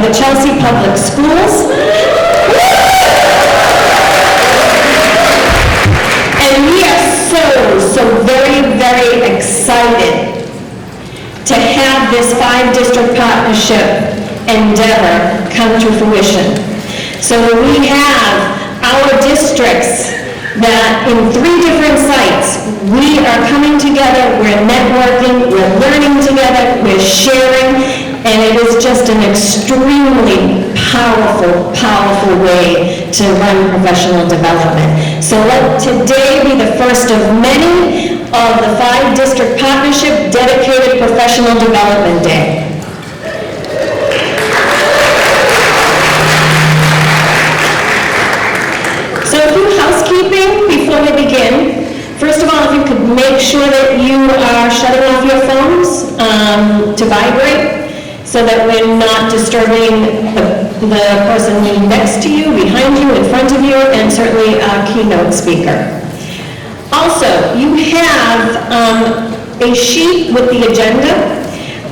the Chelsea Public Schools. And we are so very, very excited to have this 5-district partnership endeavor come to fruition. So we have our districts that in 3 different sites, we are coming together, we're networking, we're learning together, we're sharing, and it is just an extremely powerful, powerful way to run professional development. So let today be the first of many of the 5-district partnership dedicated professional development day. So a few housekeeping before we begin. First of all, if you could make sure that you are shutting off your phones to vibrate so that we're not disturbing the person next to you, behind you, in front of you, and certainly our keynote speaker. Also, you have a sheet with the agenda.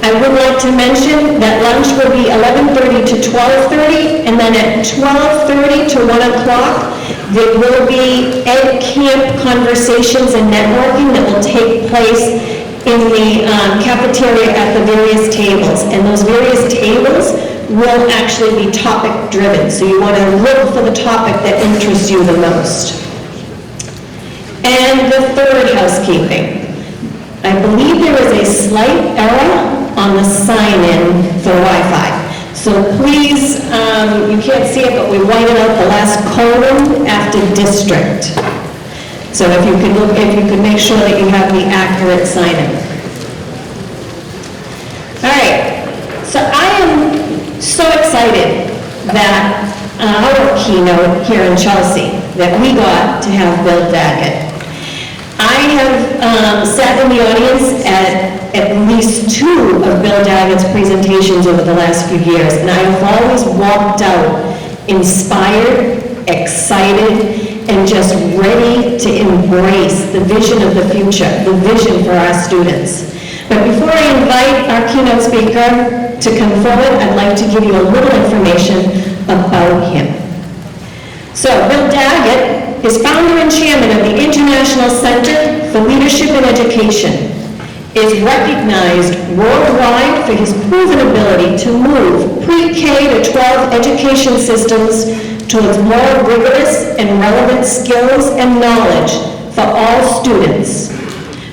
I would like to mention that lunch will be 11:30 to 12:30, and then at 12:30 to 1 o'clock, there will be Ed Camp conversations and networking that will take place in the cafeteria at the various tables. And those various tables will actually be topic-driven, so you want to look for the topic that interests you the most. And the third housekeeping. I believe there is a slight error on the sign-in for Wi-Fi. So please, you can't see it, but we whited out the last colon after district. So if you could make sure that you have the accurate sign-in. All right, so I am so excited that our keynote here in Chelsea, that we got to have Bill Daggett. I have sat in the audience at least 2 of Bill Daggett's presentations over the last few years, and I have always walked out inspired, excited, and just ready to embrace the vision of the future, the vision for our students. But before I invite our keynote speaker to come forward, I'd like to give you a little information about him. So, Bill Daggett is founder and chairman of the International Center for Leadership and Education, is recognized worldwide for his proven ability to move pre-K to 12 education systems towards more rigorous and relevant skills and knowledge for all students.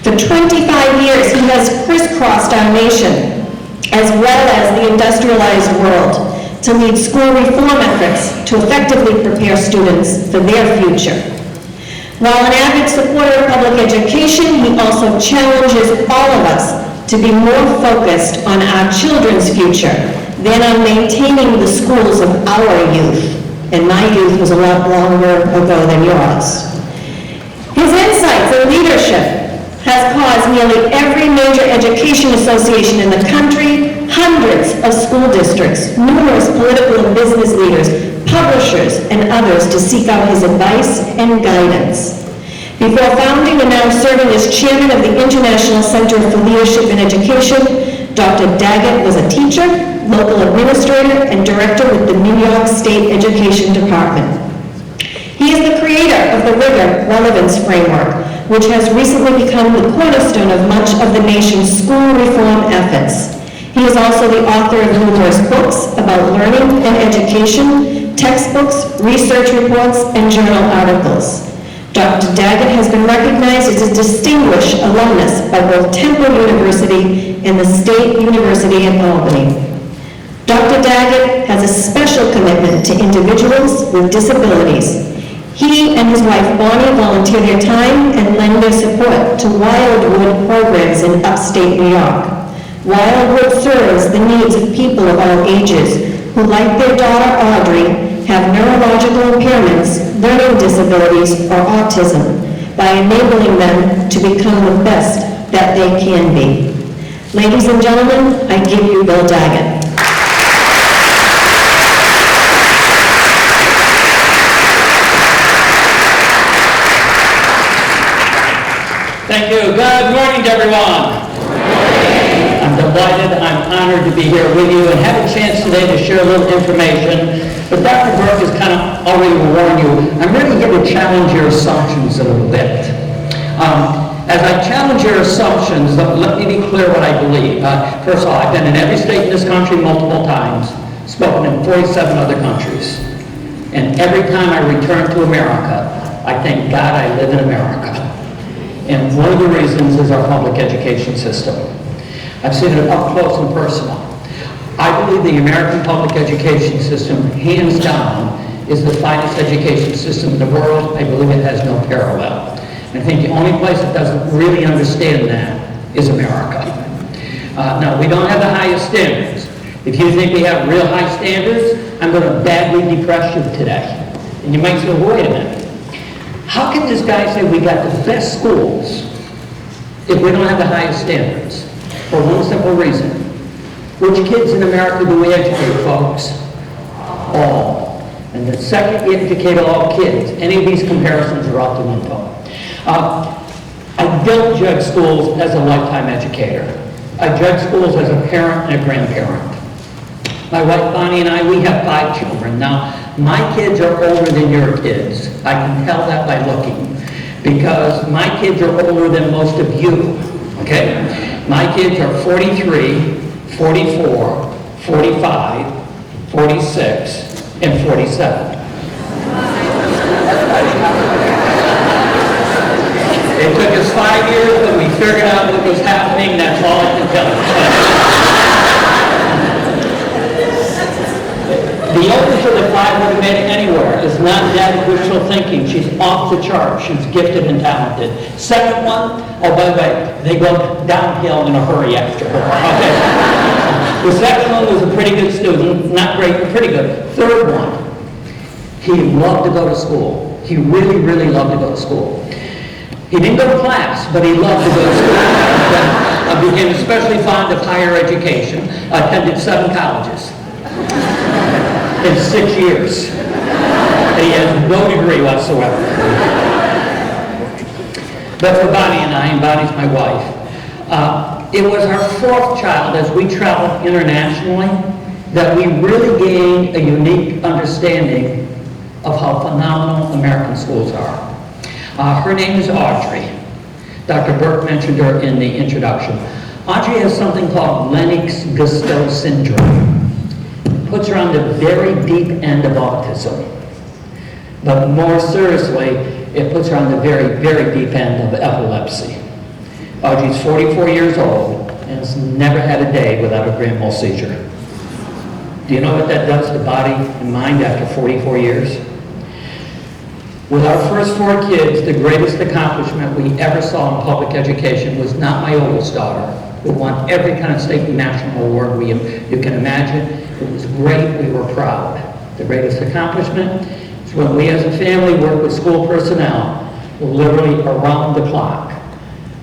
For 25 years, he has crisscrossed our nation, as well as the industrialized world, to lead school reform efforts to effectively prepare students for their future. While an avid supporter of public education, he also challenges all of us to be more focused on our children's future than on maintaining the schools of our youth. And my youth was a lot longer ago than yours. His insights and leadership has caused nearly every major education association in the country, hundreds of school districts, numerous political and business leaders, publishers, and others to seek out his advice and guidance. Before founding and now serving as chairman of the International Center for Leadership and Education, Dr. Daggett was a teacher, local administrator, and director with the New York State Education Department. He is the creator of the Rigor Relevance Framework, which has recently become the cornerstone of much of the nation's school reform efforts. He is also the author of numerous books about learning and education, textbooks, research reports, and journal articles. Dr. Daggett has been recognized as a distinguished alumnus by both Temple University and the State University at Albany. Dr. Daggett has a special commitment to individuals with disabilities. He and his wife Bonnie volunteer their time and lend their support to Wildwood programs in upstate New York. Wildwood serves the needs of people of all ages who, like their daughter Audrey, have neurological impairments, learning disabilities, or autism by enabling them to become the best that they can be. Ladies and gentlemen, I give you Bill Daggett. Thank you. Good morning to everyone. I'm delighted, I'm honored to be here with you and have a chance to today to share a little information, but Dr. Burke has kind of already warned you. I'm really here to challenge your assumptions a little bit. As I challenge your assumptions, let me be clear what I believe. First of all, I've been in every state in this country multiple times, spoken in 47 other countries. And every time I return to America, I thank God I live in America. And one of the reasons is our public education system. I've seen it up close and personal. I believe the American public education system, hands down, is the finest education system in the world. I believe it has no parallel. I think the only place that doesn't really understand that is America. Now, we don't have the highest standards. If you think we have real high standards, I'm going to badly depress you today. And you might say, well, wait a minute. How can this guy say we got the best schools if we don't have the highest standards? For one simple reason. Which kids in America do we educate, folks? All. And the second you educate all kids, any of these comparisons are out the window. I don't judge schools as a lifetime educator. I judge schools as a parent and a grandparent. My wife Bonnie and I, we have 5 children. Now, my kids are older than your kids. I can tell that by looking, because my kids are older than most of you, okay? My kids are 43, 44, 45, 46, and 47. It took us 5 years, but we figured out what was happening. That's all I can tell you. The oldest of the 5 would have made it anywhere. It's not that wishful thinking. She's off the chart. She's gifted and talented. Second one, oh, by the way, they go downhill in a hurry after her. Okay. The second one was a pretty good student. Not great, but pretty good. Third one, he loved to go to school. He really, really loved to go to school. He didn't go to class, but he loved to go to school. I became especially fond of higher education. I attended 7 colleges in 6 years. And he has no degree whatsoever. But for Bonnie and I, and Bonnie's my wife, it was our 4th child as we traveled internationally that we really gained a unique understanding of how phenomenal American schools are. Her name is Audrey. Dr. Burke mentioned her in the introduction. Audrey has something called Lennox-Gastaut syndrome. It puts her on the very deep end of autism. But more seriously, it puts her on the very, very deep end of epilepsy. Audrey's 44 years old and has never had a day without a grand mal seizure. Do you know what that does to body and mind after 44 years? With our first 4 kids, the greatest accomplishment we ever saw in public education was not my oldest daughter, who won every kind of state and national award you can imagine. It was great. We were proud. The greatest accomplishment is when we as a family work with school personnel, literally around the clock,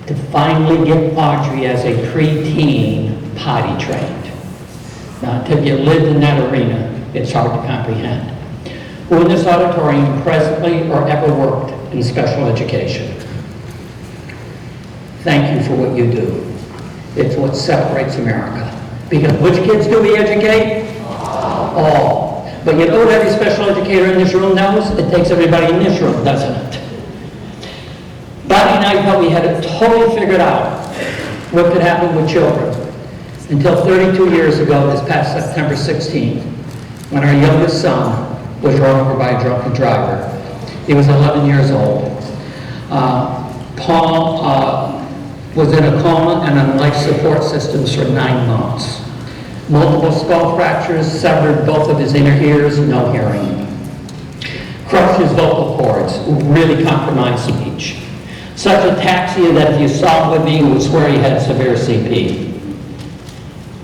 to finally get Audrey as a preteen potty trained. Now, until you lived in that arena, it's hard to comprehend. Who in this auditorium presently or ever worked in special education? Thank you for what you do. It's what separates America. Because which kids do we educate? All. But you know what every special educator in this room knows? It takes everybody in this room, doesn't it? Bonnie and I thought we had it totally figured out what could happen with children until 32 years ago, this past September 16th, when our youngest son was run over by a drunken driver. He was 11 years old. Paul was in a coma and on life support systems for 9 months. Multiple skull fractures, severed both of his inner ears, no hearing. Crushed his vocal cords, really compromised speech. Such ataxia that if you saw him with me, you would swear he had severe CP.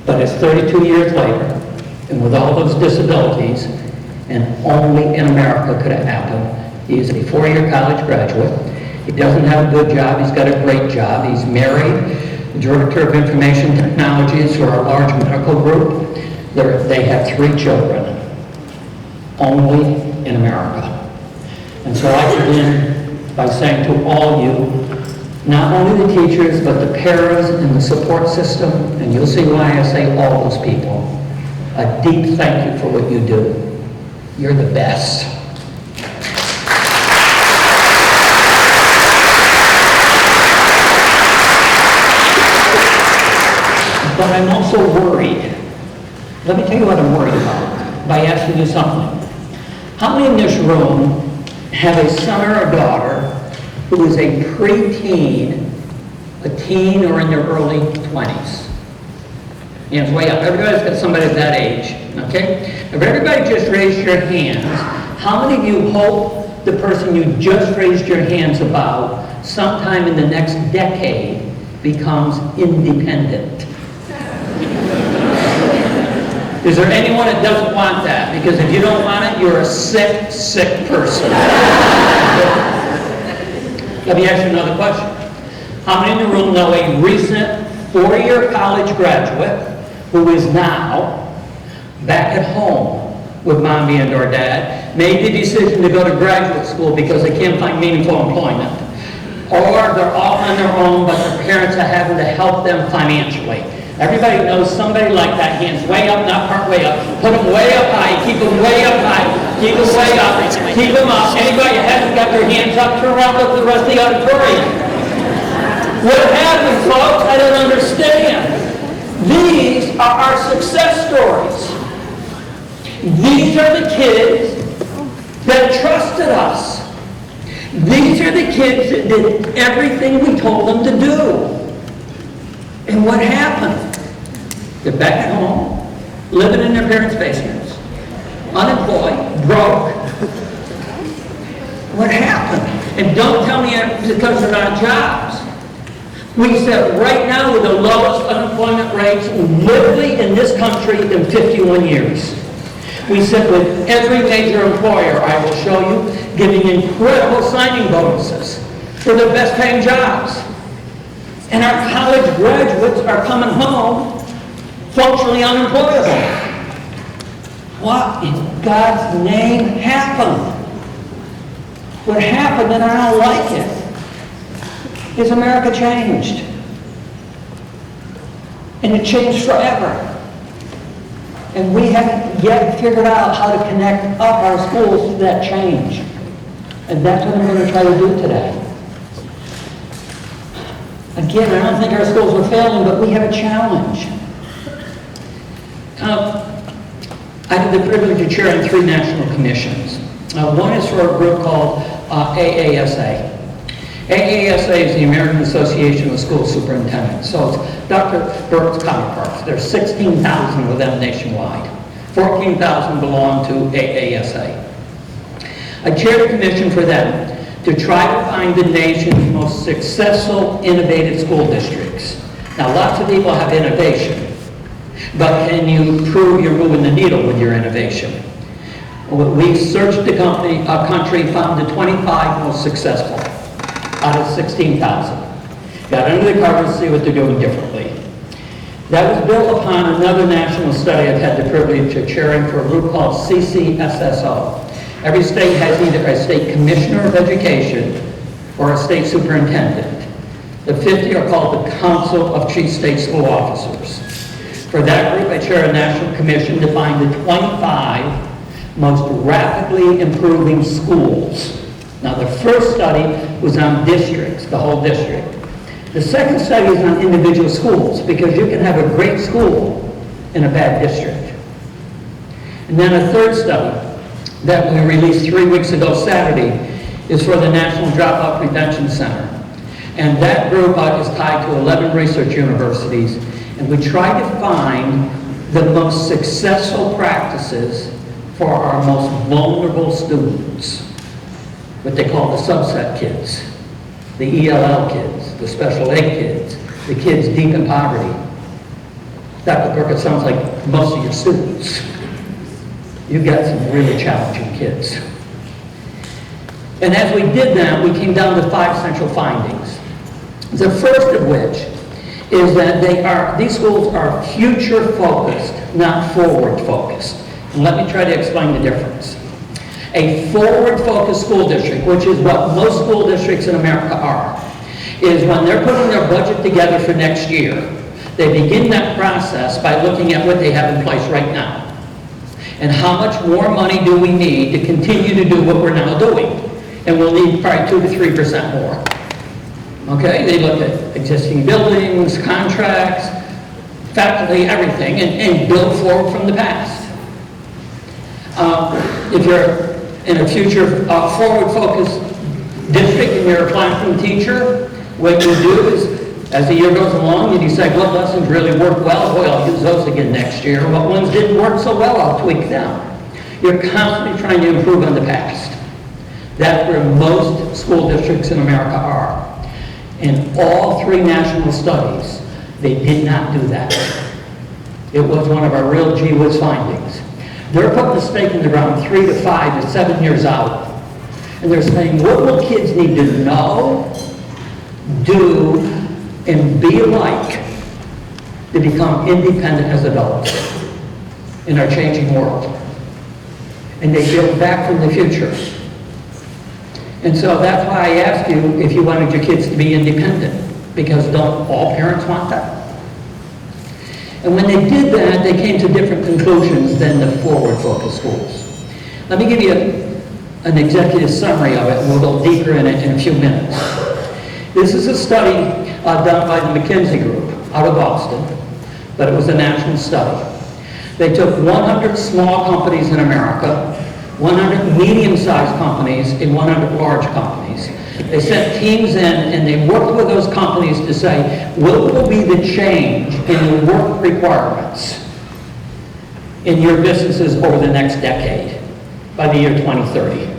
But it's 32 years later, and with all those disabilities, and only in America could it happen. He is a 4-year college graduate. He doesn't have a good job. He's got a great job. He's married, the Director of Information Technologies for a large medical group. They have 3 children, only in America. And so I begin by saying to all you, not only the teachers, but the paras and the support system, and you'll see why I say all those people, a deep thank you for what you do. You're the best. But I'm also worried. Let me tell you what I'm worried about by asking you something. How many in this room have a son or a daughter who is a preteen, a teen, or in their early 20s? Hands way up. Everybody's got somebody at that age, okay? If everybody just raised your hands, how many of you hope the person you just raised your hands about sometime in the next decade becomes independent? Is there anyone that doesn't want that? Because if you don't want it, you're a sick, sick person. Let me ask you another question. How many in the room know a recent four-year college graduate who is now back at home with mommy and or dad, made the decision to go to graduate school because they can't find meaningful employment? Or they're all on their own, but their parents are having to help them financially. Everybody knows somebody like that, hands way up, not part way up. Put them way up high, keep them way up high, keep them way up, keep them up. Anybody that hasn't got their hands up, turn around, look at the rest of the auditorium. What happened, folks? I don't understand. These are our success stories. These are the kids that trusted us. These are the kids that did everything we told them to do. And what happened? They're back at home, living in their parents' basements, unemployed, broke. What happened? And don't tell me it's because they're not jobs. We said right now we're the lowest unemployment rates literally in this country in 51 years. We said with every major employer, I will show you, giving incredible signing bonuses for the best paying jobs. And our college graduates are coming home functionally unemployable. What in God's name happened? What happened, and I don't like it, is America changed. And it changed forever. And we haven't yet figured out how to connect up our schools to that change. And that's what I'm going to try to do today. Again, I don't think our schools are failing, but we have a challenge. I had the privilege of chairing 3 national commissions. One is for a group called AASA. AASA is the American Association of School Superintendents. So it's Dr. Burke's counterparts. There's 16,000 of them nationwide. 14,000 belong to AASA. I chaired a commission for them to try to find the nation's most successful, innovative school districts. Now, lots of people have innovation, but can you prove you're moving the needle with your innovation? We searched the country, found the 25 most successful out of 16,000. Got under the cover to see what they're doing differently. That was built upon another national study I've had the privilege of chairing for a group called CCSSO. Every state has either a state commissioner of education or a state superintendent. The 50 are called the Council of Chief State School Officers. For that group, I chair a national commission to find the 25 most rapidly improving schools. Now, the first study was on districts, the whole district. The second study is on individual schools, because you can have a great school in a bad district. And then a third study that we released 3 weeks ago Saturday is for the National Dropout Prevention Center. And that group is tied to 11 research universities, and we try to find the most successful practices for our most vulnerable students, what they call the subset kids, the ELL kids, the special ed kids, the kids deep in poverty. Dr. Burke, it sounds like most of your students. You've got some really challenging kids. And as we did that, we came down to 5 central findings. The first of which is that these schools are future-focused, not forward-focused. And let me try to explain the difference. A forward-focused school district, which is what most school districts in America are, is when they're putting their budget together for next year, they begin that process by looking at what they have in place right now. And how much more money do we need to continue to do what we're now doing? And we'll need probably 2 to 3% more. Okay, they look at existing buildings, contracts, faculty, everything, and build forward from the past. If you're in a future forward-focused district and you're a classroom teacher, what you do is, as the year goes along, you decide what lessons really work well. Boy, I'll use those again next year. What ones didn't work so well, I'll tweak them. You're constantly trying to improve on the past. That's where most school districts in America are. In all 3 national studies, they did not do that. It was one of our real gee whiz findings. They're putting a stake in the ground 3 to 5 to 7 years out. And they're saying, what will kids need to know, do, and be like to become independent as adults in our changing world? And they build back from the future. And so that's why I asked you if you wanted your kids to be independent, because don't all parents want that? And when they did that, they came to different conclusions than the forward-focused schools. Let me give you an executive summary of it, and we'll go deeper in it in a few minutes. This is a study done by the McKinsey Group out of Boston, but it was a national study. They took 100 small companies in America, 100 medium-sized companies, and 100 large companies. They sent teams in and they worked with those companies to say, what will be the change in your work requirements in your businesses over the next decade by the year 2030?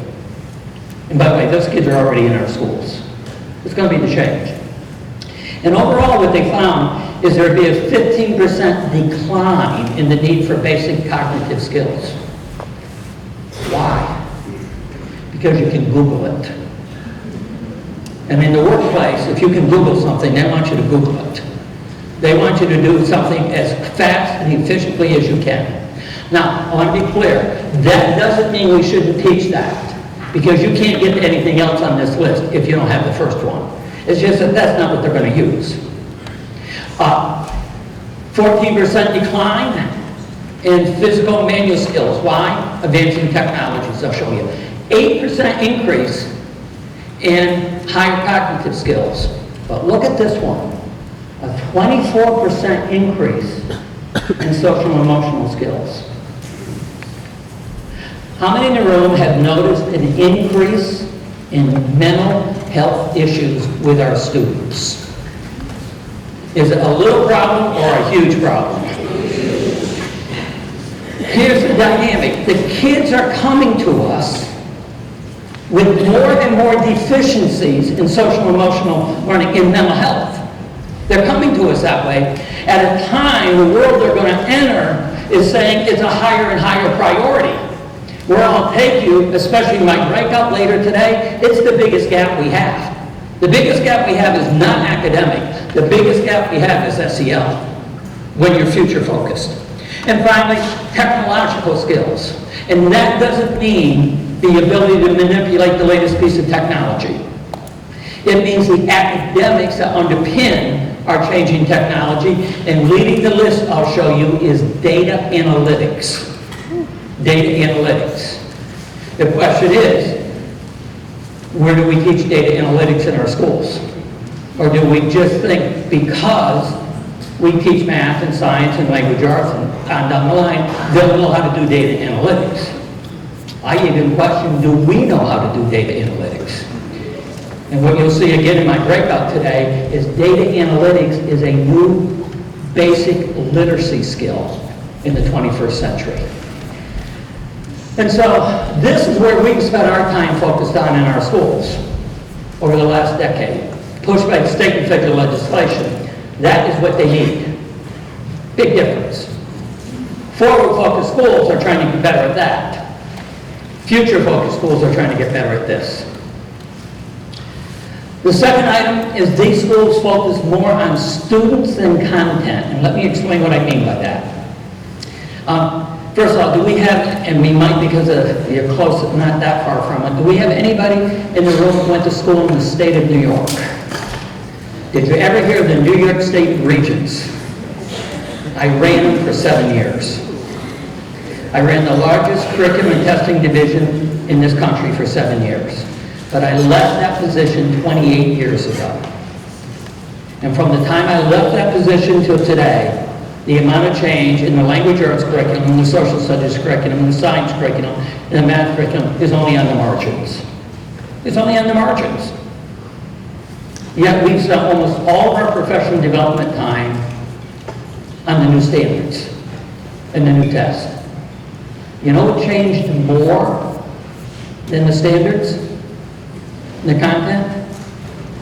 And by the way, those kids are already in our schools. It's going to be the change. And overall, what they found is there'd be a 15% decline in the need for basic cognitive skills. Why? Because you can Google it. And in the workplace, if you can Google something, they want you to Google it. They want you to do something as fast and efficiently as you can. Now, I want to be clear, that doesn't mean we shouldn't teach that, because you can't get anything else on this list if you don't have the first one. It's just that that's not what they're going to use. 14% decline in physical and manual skills. Why? Advancing technologies, I'll show you. 8% increase in higher cognitive skills. But look at this one. A 24% increase in social and emotional skills. How many in the room have noticed an increase in mental health issues with our students? Is it a little problem or a huge problem? Here's the dynamic. The kids are coming to us with more and more deficiencies in social and emotional learning, in mental health. They're coming to us that way at a time the world they're going to enter is saying it's a higher and higher priority. Where I'll take you, especially in my breakout later today, it's the biggest gap we have. The biggest gap we have is not academic. The biggest gap we have is SEL, when you're future focused. And finally, technological skills. And that doesn't mean the ability to manipulate the latest piece of technology. It means the academics that underpin our changing technology. And leading the list, I'll show you, is data analytics. Data analytics. The question is, where do we teach data analytics in our schools? Or do we just think because we teach math and science and language arts and on down the line, they'll know how to do data analytics? I even question, do we know how to do data analytics? And what you'll see again in my breakout today is data analytics is a new basic literacy skill in the 21st century. And so this is where we've spent our time focused on in our schools over the last decade. Pushed by state and federal legislation. That is what they need. Big difference. Forward-focused schools are trying to get better at that. Future-focused schools are trying to get better at this. The second item is these schools focus more on students than content. And let me explain what I mean by that. First of all, do we have, and we might because you're close, not that far from it, do we have anybody in the room who went to school in the state of New York? Did you ever hear of the New York State Regents? I ran them for 7 years. I ran the largest curriculum and testing division in this country for 7 years. But I left that position 28 years ago. And from the time I left that position till today, the amount of change in the language arts curriculum, in the social studies curriculum, in the science curriculum, in the math curriculum is only on the margins. It's only on the margins. Yet we've spent almost all of our professional development time on the new standards and the new test. You know what changed more than the standards, the content?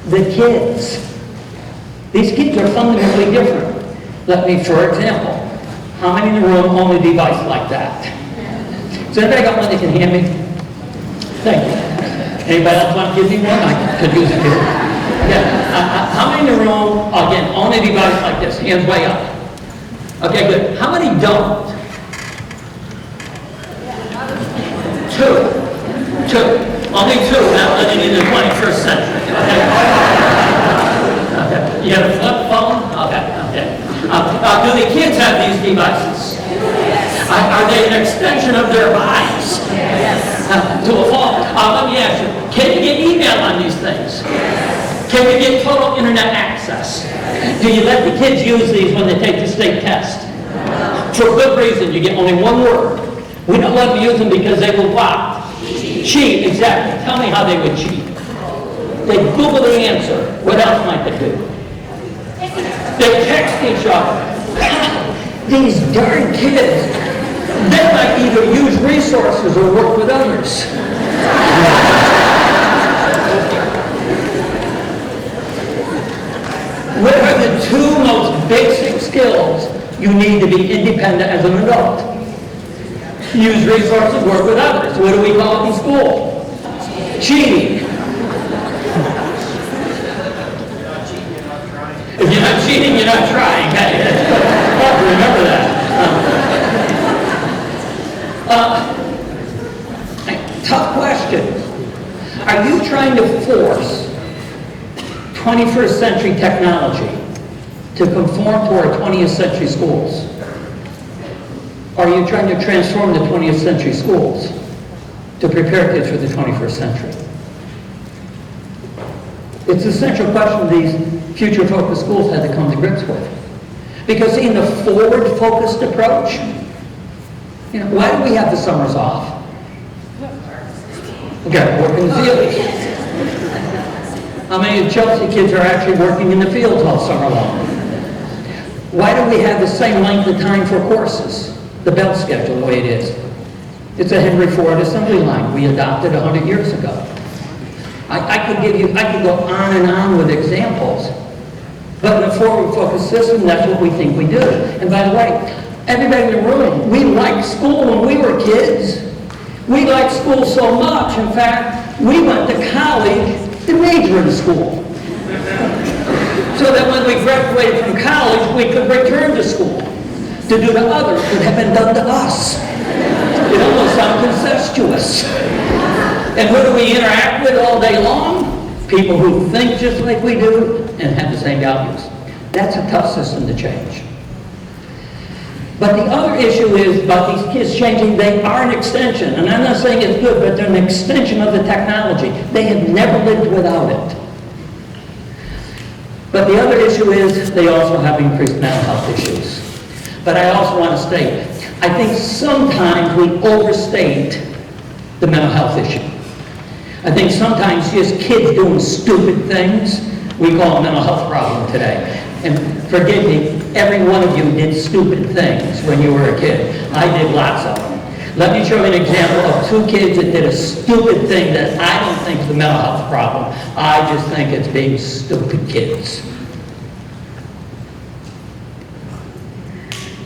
The kids. These kids are fundamentally different. Let me, for example, how many in the room own a device like that? Does anybody got one they can hand me? Thank you. Anybody else want to give me one? I could use it here. Yeah. How many in the room, again, own a device like this? Hands way up. Okay, good. How many don't? Two. Only two now living in the 21st century. Okay. You have a flip phone? Okay. Do the kids have these devices? Are they an extension of their bodies? To a fault. Let me ask you, can you get email on these things? Can you get total internet access? Do you let the kids use these when they take the state test? For good reason, you get only one word. We don't let them use them because they will block. Cheat, exactly. Tell me how they would cheat. They Google the answer. What else might they do? They text each other. These darn kids, they might either use resources or work with others. What are the two most basic skills you need to be independent as an adult? Use resources, work with others. What do we call it in school? Cheating. If you're not cheating, you're not trying. Hey, that's good. Remember that. Tough question. Are you trying to force 21st century technology to conform to our 20th century schools? Or are you trying to transform the 20th century schools to prepare kids for the 21st century? It's the central question these future-focused schools had to come to grips with. Because in the forward-focused approach, why do we have the summers off? Okay, work in the fields. How many of the Chelsea kids are actually working in the fields all summer long? Why do we have the same length of time for courses? The belt schedule, the way it is. It's a Henry Ford assembly line we adopted 100 years ago. I could go on and on with examples. But in a forward-focused system, that's what we think we do. And by the way, everybody in the room, we liked school when we were kids. We liked school so much, in fact, we went to college to major in school. So that when we graduated from college, we could return to school to do to others what had been done to us. It almost sounds incestuous. And who do we interact with all day long? People who think just like we do and have the same values. That's a tough system to change. But the other issue is about these kids changing. They are an extension, and I'm not saying it's good, but they're an extension of the technology. They have never lived without it. But the other issue is they also have increased mental health issues. But I also want to state, I think sometimes we overstate the mental health issue. I think sometimes just kids doing stupid things, we call a mental health problem today. And forgive me, every one of you did stupid things when you were a kid. I did lots of them. Let me show you an example of two kids that did a stupid thing that I don't think is a mental health problem. I just think it's being stupid kids.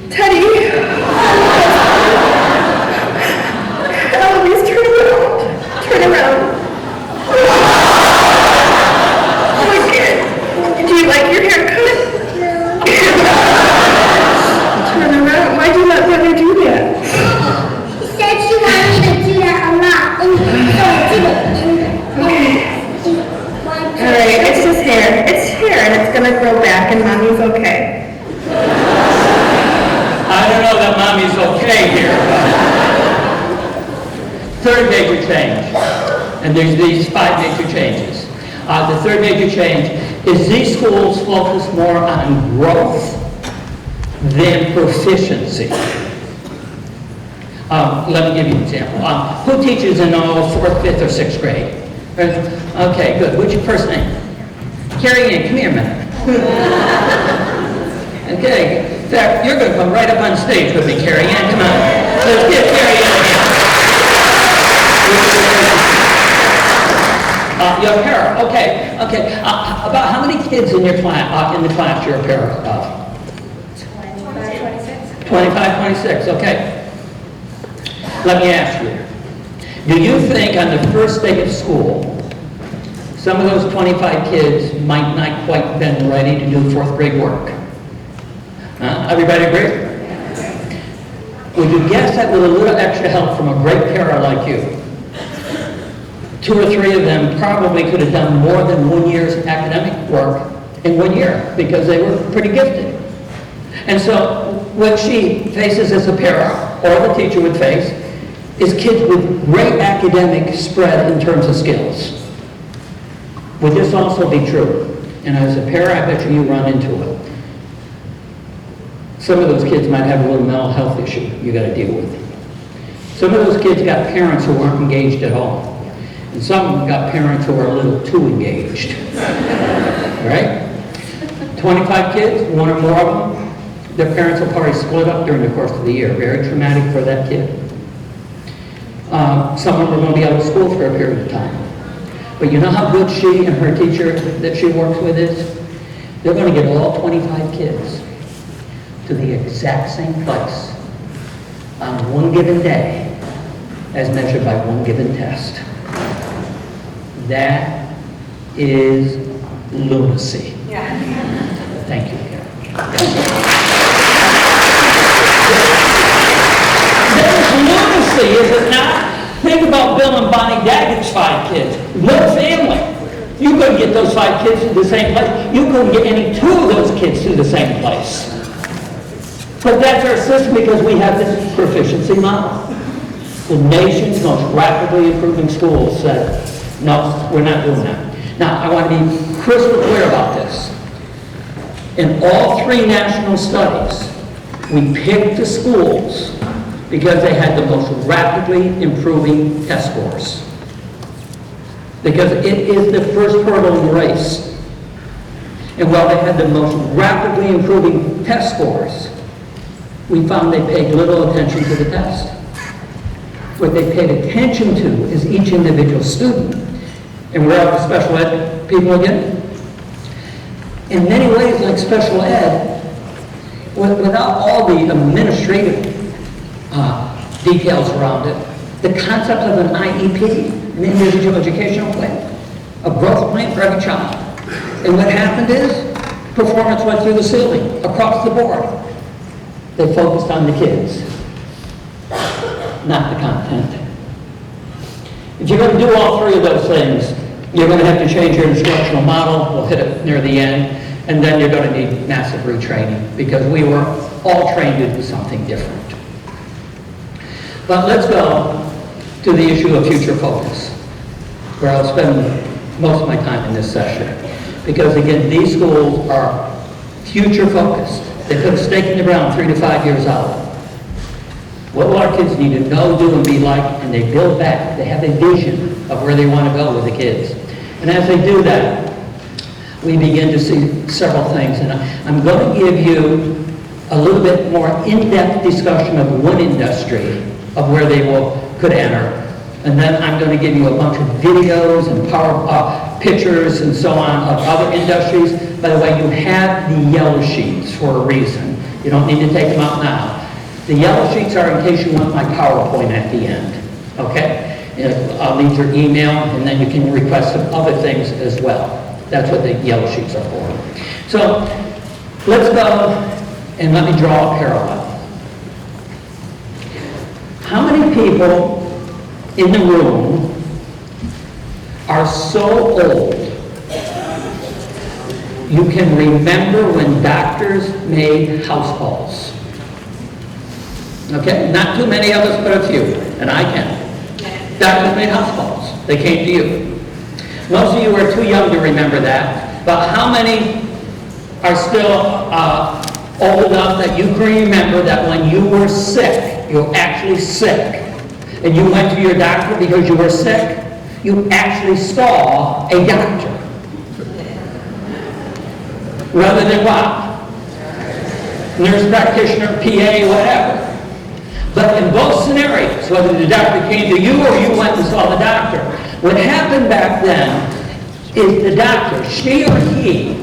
Teddy! Eloise, turn around. Turn around. Oh my God. Do you like your haircut? No. Turn around. Why do you let Mother do that? She said she wanted me to do that a lot, and so I did it. All right, it's just hair. It's hair, and it's Third major change, and there's these 5 major changes. The third major change is these schools focus more on growth than proficiency. Let me give you an example. Who teaches in 4th, 5th, or 6th grade? Okay, good. What's your first name? Carrie Ann, come here a minute. Okay, in fact, you're going to come right up on stage with me, Carrie Ann. Come on. Let's get Carrie Ann here. You're a para. Okay. About how many kids in your class, in the class you're a para of? 25, 26. Okay. Let me ask you, do you think on the first day of school, some of those 25 kids might not quite been ready to do 4th grade work? Everybody agree? Would you guess that with a little extra help from a great para like you, 2 or 3 of them probably could have done more than 1 year's academic work in 1 year because they were pretty gifted. And so what she faces as a para, or the teacher would face, is kids with great academic spread in terms of skills. Would this also be true? And as a para, I bet you run into it. Some of those kids might have a little mental health issue you got to deal with. Some of those kids got parents who aren't engaged at all. And some of them got parents who are a little too engaged. Right? 25 kids, 1 or more of them, their parents will probably split up during the course of the year. Very traumatic for that kid. Some of them are going to be out of school for a period of time. But you know how good she and her teacher that she works with is? They're going to get all 25 kids to the exact same place on one given day as measured by one given test. That is lunacy. Yeah. Thank you, Karen. That is lunacy, is it not? Think about Bill and Bonnie Daggett's 5 kids. One family. You couldn't get those 5 kids to the same place. You couldn't get any 2 of those kids to the same place. But that's our system because we have this proficiency model. The nation's most rapidly improving schools said, no, we're not doing that. Now, I want to be crystal clear about this. In all 3 national studies, we picked the schools because they had the most rapidly improving test scores. Because it is the first hurdle in the race. And while they had the most rapidly improving test scores, we found they paid little attention to the test. What they paid attention to is each individual student. And we're out the special ed people again. In many ways, like special ed, without all the administrative details around it, the concept of an IEP, an individual educational plan, a growth plan for every child. And what happened is, performance went through the ceiling, across the board. They focused on the kids, not the content. If you're going to do all 3 of those things, you're going to have to change your instructional model. We'll hit it near the end. And then you're going to need massive retraining because we were all trained to do something different. But let's go to the issue of future focus, where I'll spend most of my time in this session. Because again, these schools are future focused. They put a stake in the ground 3 to 5 years out. What will our kids need to know, do, and be like? And they build back. They have a vision of where they want to go with the kids. And as they do that, we begin to see several things. And I'm going to give you a little bit more in-depth discussion of one industry, of where they could enter. And then I'm going to give you a bunch of videos and pictures and so on of other industries. By the way, you have the yellow sheets for a reason. You don't need to take them out now. The yellow sheets are in case you want my PowerPoint at the end. Okay? I'll leave your email, and then you can request some other things as well. That's what the yellow sheets are for. So let's go and let me draw a parallel. How many people in the room are so old you can remember when doctors made house calls? Okay, not too many of us, but a few, and I can. Doctors made house calls. They came to you. Most of you are too young to remember that, but how many are still old enough that you can remember that when you were sick, you were actually sick, and you went to your doctor because you were sick, you actually saw a doctor? Rather than what? Nurse practitioner, PA, whatever. But in both scenarios, whether the doctor came to you or you went and saw the doctor, what happened back then is the doctor, she or he,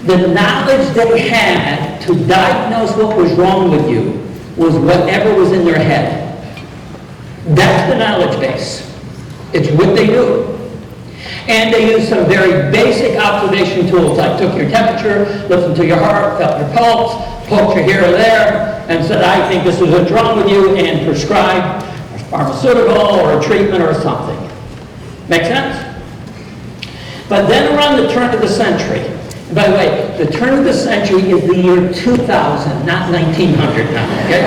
the knowledge they had to diagnose what was wrong with you was whatever was in their head. That's the knowledge base. It's what they do. And they use some very basic observation tools, like took your temperature, listened to your heart, felt your pulse, poked you here or there, and said, I think this is what's wrong with you, and prescribed a pharmaceutical or a treatment or something. Make sense? But then around the turn of the century, and by the way, the turn of the century is the year 2000, not 1900 now, okay?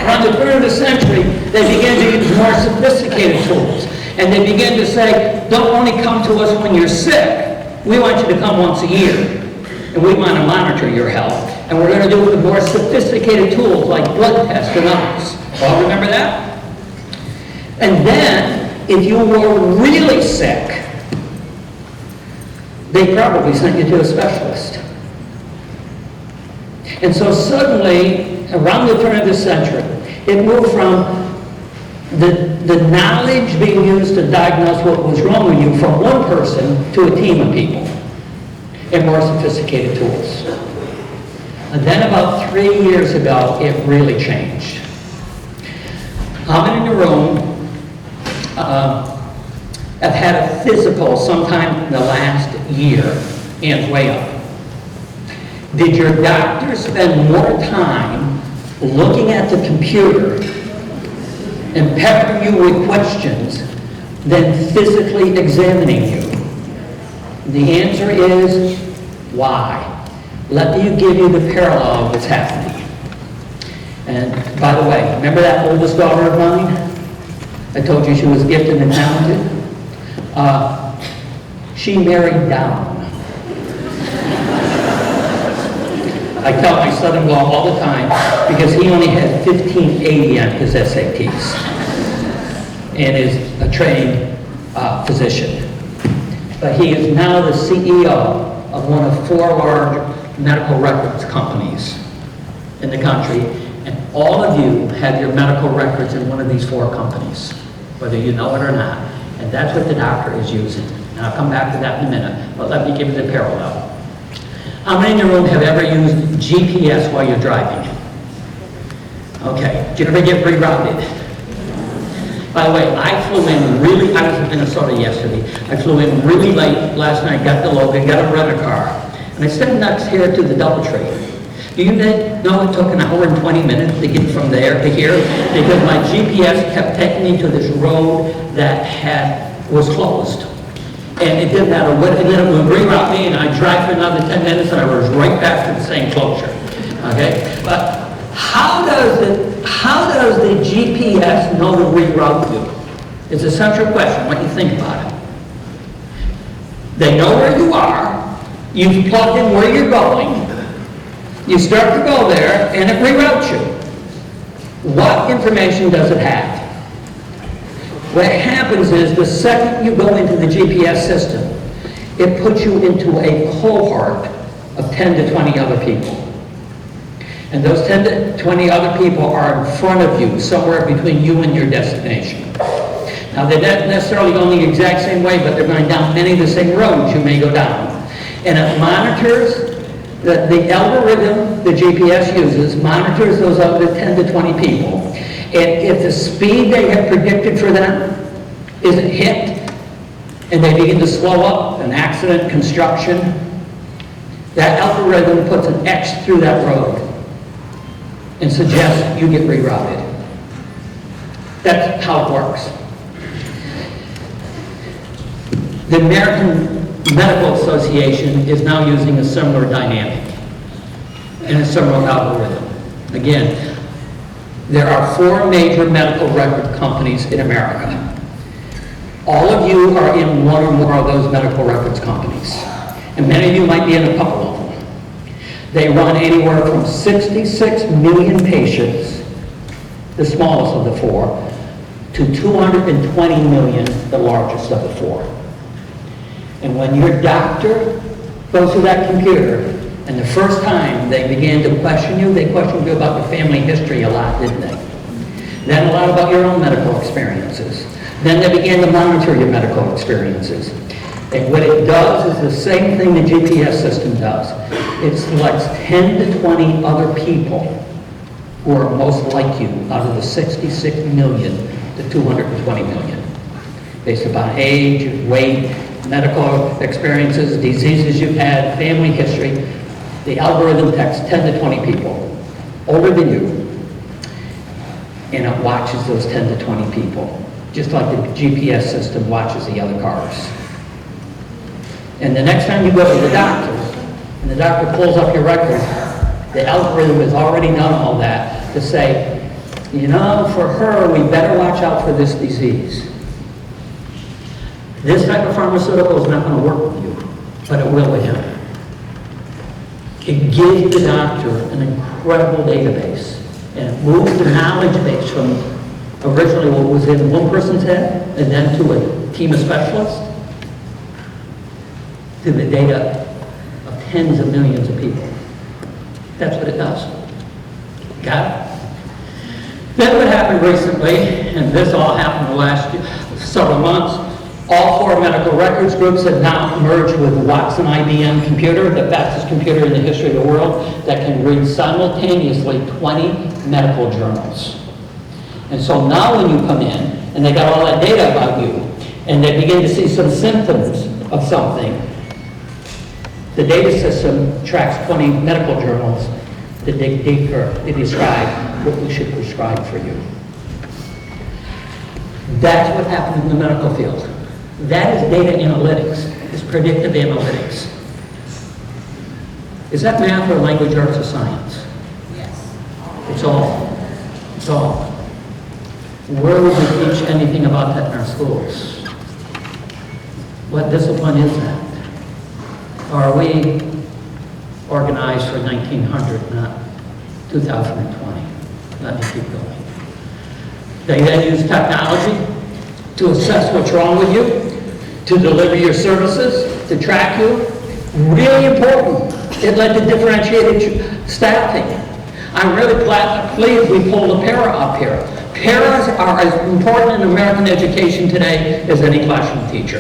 Around the turn of the century, they began to use more sophisticated tools. And they began to say, don't only come to us when you're sick, we want you to come once a year. And we want to monitor your health. And we're going to do it with more sophisticated tools like blood tests and others. All remember that? And then, if you were really sick, they probably sent you to a specialist. And so suddenly, around the turn of the century, it moved from the knowledge being used to diagnose what was wrong with you from one person to a team of people and more sophisticated tools. And then about 3 years ago, it really changed. How many in the room have had a physical sometime in the last year? Hands way up. Did your doctor spend more time looking at the computer and peppering you with questions than physically examining you? The answer is, why? Let me give you the parallel of what's happening. And by the way, remember that oldest daughter of mine? I told you she was gifted and talented? She married down. I tell my son-in-law all the time, because he only had 1580 on his SATs and is a trained physician. But he is now the CEO of one of 4 large medical records companies in the country, and all of you have your medical records in one of these 4 companies, whether you know it or not. And that's what the doctor is using. And I'll come back to that in a minute, but let me give you the parallel. How many in the room have ever used GPS while you're driving? Okay, did you ever get rerouted? By the way, I flew in really, I was in Minnesota yesterday. I flew in really late last night, got to Logan, got a rental car, and I sat next here to the Doubletree. Do you know it took an hour and 20 minutes to get from there to here? Because my GPS kept taking me to this road that was closed. And it didn't matter what, and then it would reroute me, and I'd drive for another 10 minutes, and I was right back to the same closure. Okay? But how does the GPS know to reroute you? It's a central question, what you think about it. They know where you are, you've plugged in where you're going, you start to go there, and it reroutes you. What information does it have? What happens is, the second you go into the GPS system, it puts you into a cohort of 10 to 20 other people. And those 10 to 20 other people are in front of you, somewhere between you and your destination. Now, they're not necessarily going the exact same way, but they're going down many of the same roads you may go down. And it monitors, the algorithm the GPS uses monitors those other 10 to 20 people. And if the speed they have predicted for them isn't hit, and they begin to slow up, an accident, construction, that algorithm puts an X through that road and suggests you get rerouted. That's how it works. The American Medical Association is now using a similar dynamic and a similar algorithm. Again, There are 4 major medical record companies in America. All of you are in one or more of those medical records companies, and many of you might be in a couple of them. They run anywhere from 66 million patients, the smallest of the 4, to 220 million, the largest of the 4. And when your doctor goes through that computer, and the first time they began to question you, they questioned you about your family history a lot, didn't they? Then a lot about your own medical experiences. Then they began to monitor your medical experiences. And what it does is the same thing the GPS system does. It selects 10 to 20 other people who are most like you out of the 66 million to 220 million, based upon age, weight, medical experiences, diseases you've had, family history. The algorithm detects 10 to 20 people older than you, and it watches those 10 to 20 people, just like the GPS system watches the other cars. And the next time you go to the doctor, and the doctor pulls up your record, the algorithm has already done all that to say, you know, for her, we better watch out for this disease. This type of pharmaceutical is not going to work with you, but it will with him. It gives the doctor an incredible database, and it moves the knowledge base from originally what was in one person's head, and then to a team of specialists, to the data of tens of millions of people. That's what it does. Got it? Then what happened recently, and this all happened the last several months, all 4 medical records groups have now merged with Watson IBM computer, the fastest computer in the history of the world, that can read simultaneously 20 medical journals. And so now when you come in, and they got all that data about you, and they begin to see some symptoms of something, the data system tracks 20 medical journals to dig deeper, to describe what we should prescribe for you. That's what happened in the medical field. That is data analytics, is predictive analytics. Is that math or language arts or science? Yes. It's all. It's all. Where would we teach anything about that in our schools? What discipline is that? Or are we organized for 1900, not 2020? Let me keep going. They then use technology to assess what's wrong with you, to deliver your services, to track you. Really important. It led to differentiated staffing. I'm really pleased we pulled a para up here. Paras are as important in American education today as any classroom teacher.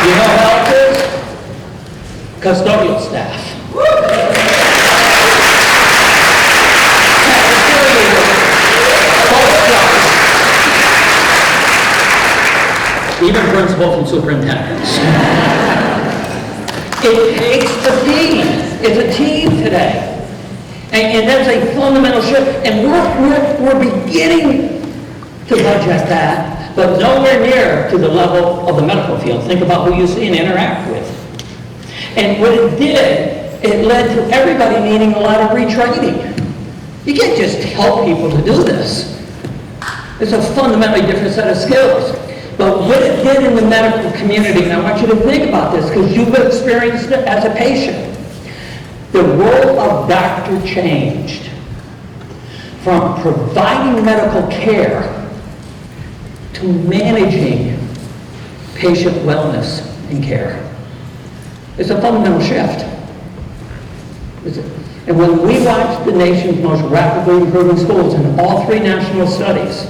You know what else is? Custodial staff. Even principals and superintendents. It takes a team. It's a team today. And that's a fundamental shift. And we're beginning to budget that, but nowhere near to the level of the medical field. Think about who you see and interact with. And what it did, it led to everybody needing a lot of retraining. You can't just tell people to do this. It's a fundamentally different set of skills. But what it did in the medical community, and I want you to think about this because you've experienced it as a patient, the role of doctor changed from providing medical care to managing patient wellness and care. It's a fundamental shift. And when we watched the nation's most rapidly improving schools in all 3 national studies,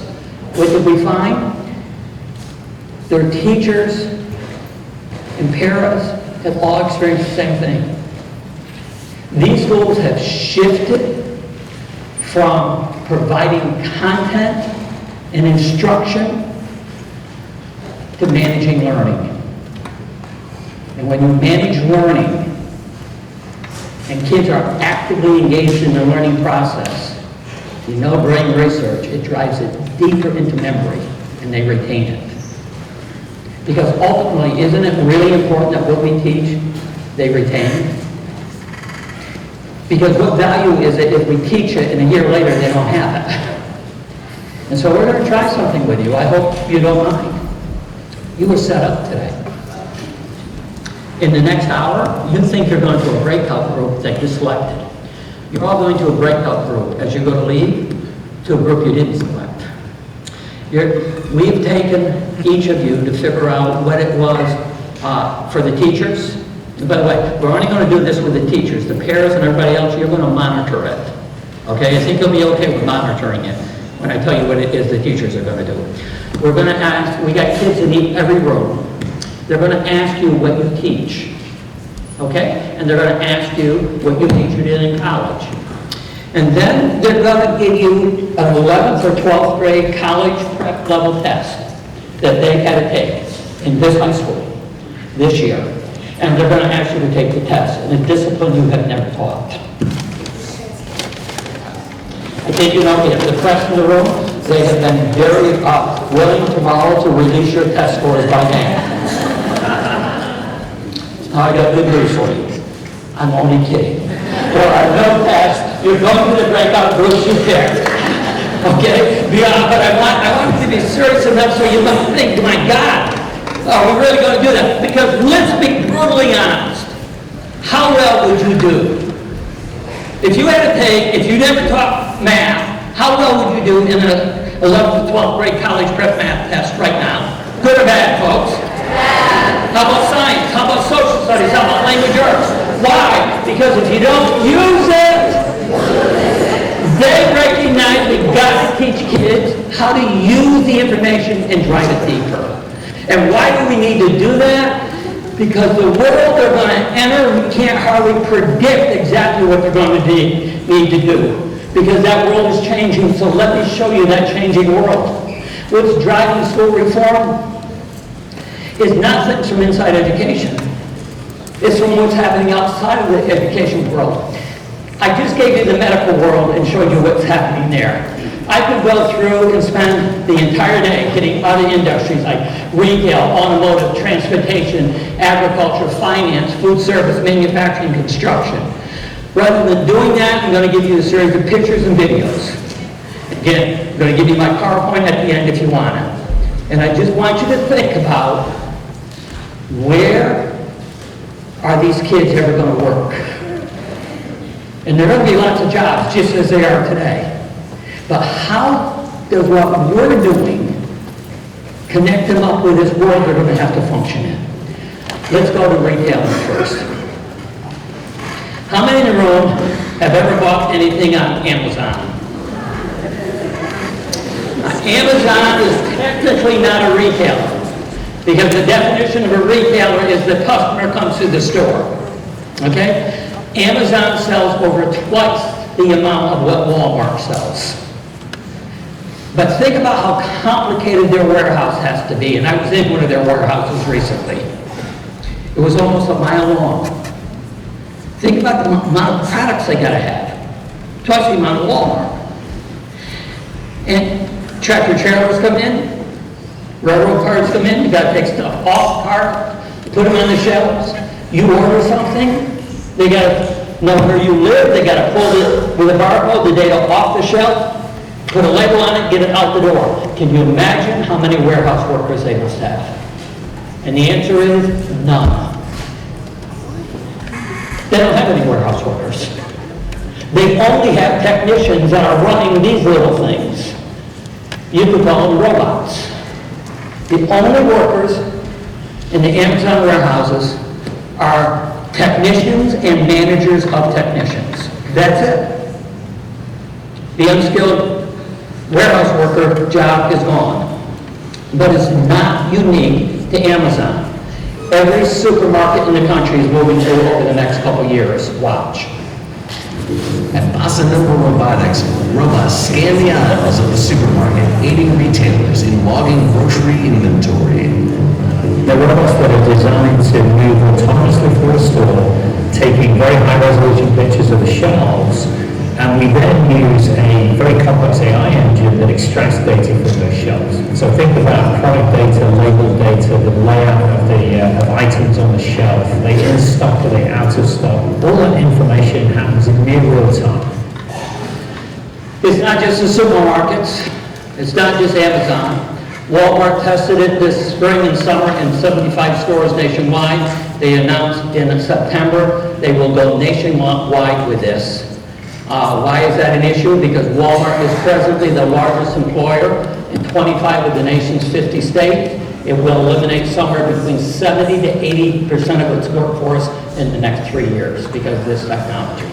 what did we find? Their teachers and paras have all experienced the same thing. These schools have shifted from providing content and instruction to managing learning. And when you manage learning, and kids are actively engaged in the learning process, you know brain research, it drives it deeper into memory, and they retain it. Because ultimately, isn't it really important that what we teach they retain. Because what value is it if we teach it and a year later they don't have it? And so we're going to try something with you. I hope you don't mind. You were set up today. In the next hour, you think you're going to a breakout group that you selected. You're all going to a breakout group as you go to leave to a group you didn't select. We've taken each of you to figure out what it was for the teachers. And by the way, we're only going to do this with the teachers. The parents and everybody else, you're going to monitor it. Okay? I think you'll be okay with monitoring it when I tell you what it is the teachers are going to do. We're going to ask, we got kids in every room. They're going to ask you what you teach. Okay? And they're going to ask you what you teach you did in college. And then they're going to give you an 11th or 12th grade college prep level test that they had to take in this high school this year. And they're going to ask you to take the test in a discipline you have never taught. I think you know the press in the room, they have been very willing tomorrow to release your test scores by hand. I got good news for you. I'm only kidding. There are no tests. You're going to the breakout groups you picked. Okay? But I want you to be serious enough so you don't think, my God, are we really going to do that? Because let's be brutally honest. How well would you do? If you never taught math, how well would you do in an 11th to 12th grade college prep math test right now? Good or bad, folks? How about science? How about social studies? How about language arts? Why? Because if you don't use it, they recognize we've got to teach kids how to use the information and drive it deeper. And why do we need to do that? Because the world they're going to enter, we can't hardly predict exactly what they're going to need to do. Because that world is changing, so let me show you that changing world. What's driving school reform is not things from inside education. It's from what's happening outside of the education world. I just gave you the medical world and showed you what's happening there. I could go through and spend the entire day hitting other industries like retail, automotive, transportation, agriculture, finance, food service, manufacturing, construction. Rather than doing that, I'm going to give you a series of pictures and videos. Again, I'm going to give you my PowerPoint at the end if you want it. And I just want you to think about where are these kids ever going to work? And there are going to be lots of jobs just as they are today. But how does what we're doing connect them up with this world they're going to have to function in? Let's go to retailing first. How many in the room have ever bought anything on Amazon? Amazon is technically not a retailer because the definition of a retailer is the customer comes to the store. Okay? Amazon sells over twice the amount of what Walmart sells. But think about how complicated their warehouse has to be. And I was in one of their warehouses recently. It was almost a mile long. Think about the amount of products they got to have. Twice the amount of Walmart. And tractor trailers come in. Railroad cars come in. You got to take stuff off the car, put them on the shelves. You order something, they got to know where you live. They got to pull it with a barcode, the data off the shelf, put a label on it, get it out the door. Can you imagine how many warehouse workers they must have? And the answer is none. They don't have any warehouse workers. They only have technicians that are running these little things. You could call them robots. The only workers in the Amazon warehouses are technicians and managers of technicians. That's it. The unskilled warehouse worker job is gone. But it's not unique to Amazon. Every supermarket in the country is moving to it over the next couple of years. Watch. At Bossa Nova Robotics, robots scan the aisles of the supermarket, aiding retailers in logging grocery inventory. They're robots that are designed to move autonomously through a store, taking very high-resolution pictures of the shelves And we then use a very complex AI engine that extracts data from those shelves. So think about product data, label data, the layout of items on the shelf, they in stock, are they out of stock? All that information happens in near real time. It's not just the supermarkets, it's not just Amazon. Walmart tested it this spring and summer in 75 stores nationwide. They announced in September they will go nationwide with this. Why is that an issue? Because Walmart is presently the largest employer in 25 of the nation's 50 states. It will eliminate somewhere between 70 to 80% of its workforce in the next 3 years because of this technology.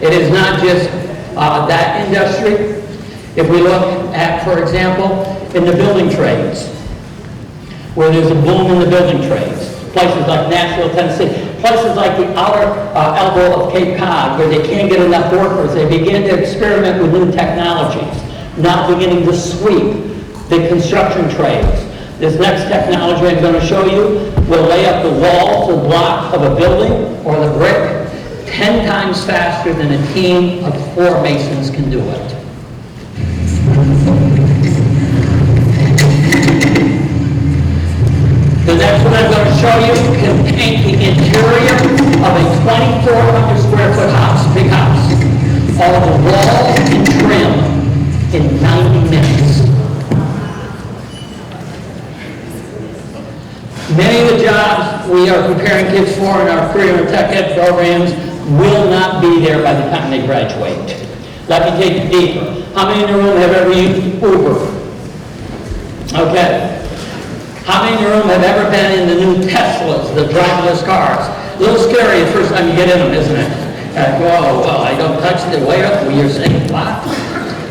It is not just that industry. If we look at, for example, in the building trades, where there's a boom in the building trades, places like Nashville, Tennessee, places like the outer elbow of Cape Cod, where they can't get enough workers, they begin to experiment with new technologies, now beginning to sweep the construction trades. This next technology I'm going to show you will lay up the walls and blocks of a building or the brick 10 times faster than a team of 4 masons can do it. The next one I'm going to show you can paint the interior of a 2,400 square foot house, big house. All the walls and trim in 90 minutes. Many of the jobs we are preparing kids for in our career and tech ed programs will not be there by the time they graduate. Let me take it deeper. How many in the room have ever used Uber? Okay. How many in the room have ever been in the new Teslas, the driverless cars? A little scary the first time you get in them, isn't it? Whoa, well, I don't touch the way up when you're saying, what?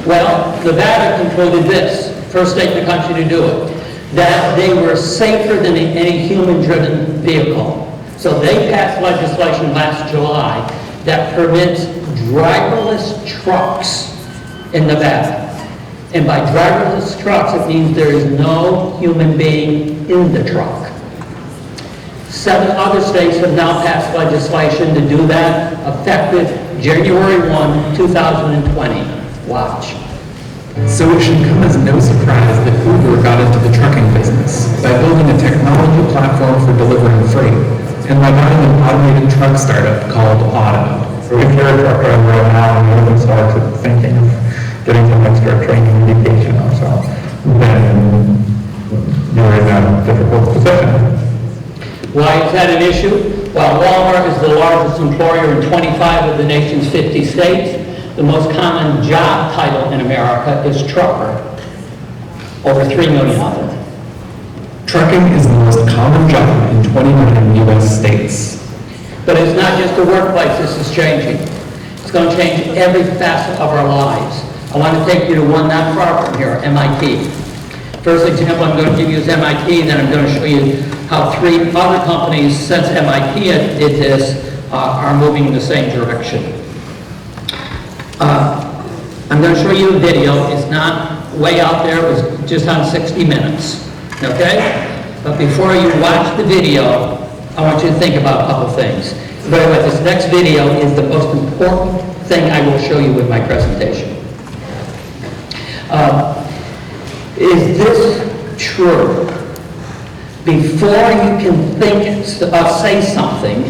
Well, Nevada concluded this, first state in the country to do it, that they were safer than any human-driven vehicle. So they passed legislation last July that permits driverless trucks in Nevada. And by driverless trucks, it means there is no human being in the truck. 7 other states have now passed legislation to do that, effective January 1, 2020. Watch. So it should come as no surprise that Uber got into the trucking business by building a technology platform for delivering freight and by buying an automated truck startup called Otto. So if you're a truck driver right now and you haven't started thinking of getting some extra training education or so, then you're in a difficult position. Why is that an issue? Well, Walmart is the largest employer in 25 of the nation's 50 states. The most common job title in America is trucker. Over 3 million of them. Trucking is the most common job in 29 U.S. states. But it's not just the workplace this is changing. It's going to change every facet of our lives. I want to take you to one not far from here, MIT. First example I'm going to give you is MIT, and then I'm going to show you how 3 other companies since MIT did this are moving in the same direction. I'm going to show you a video. It's not way out there. It was just on 60 Minutes. Okay? But before you watch the video, I want you to think about a couple things. By the way, this next video is the most important thing I will show you with my presentation. Is this true? Before you can think, say something,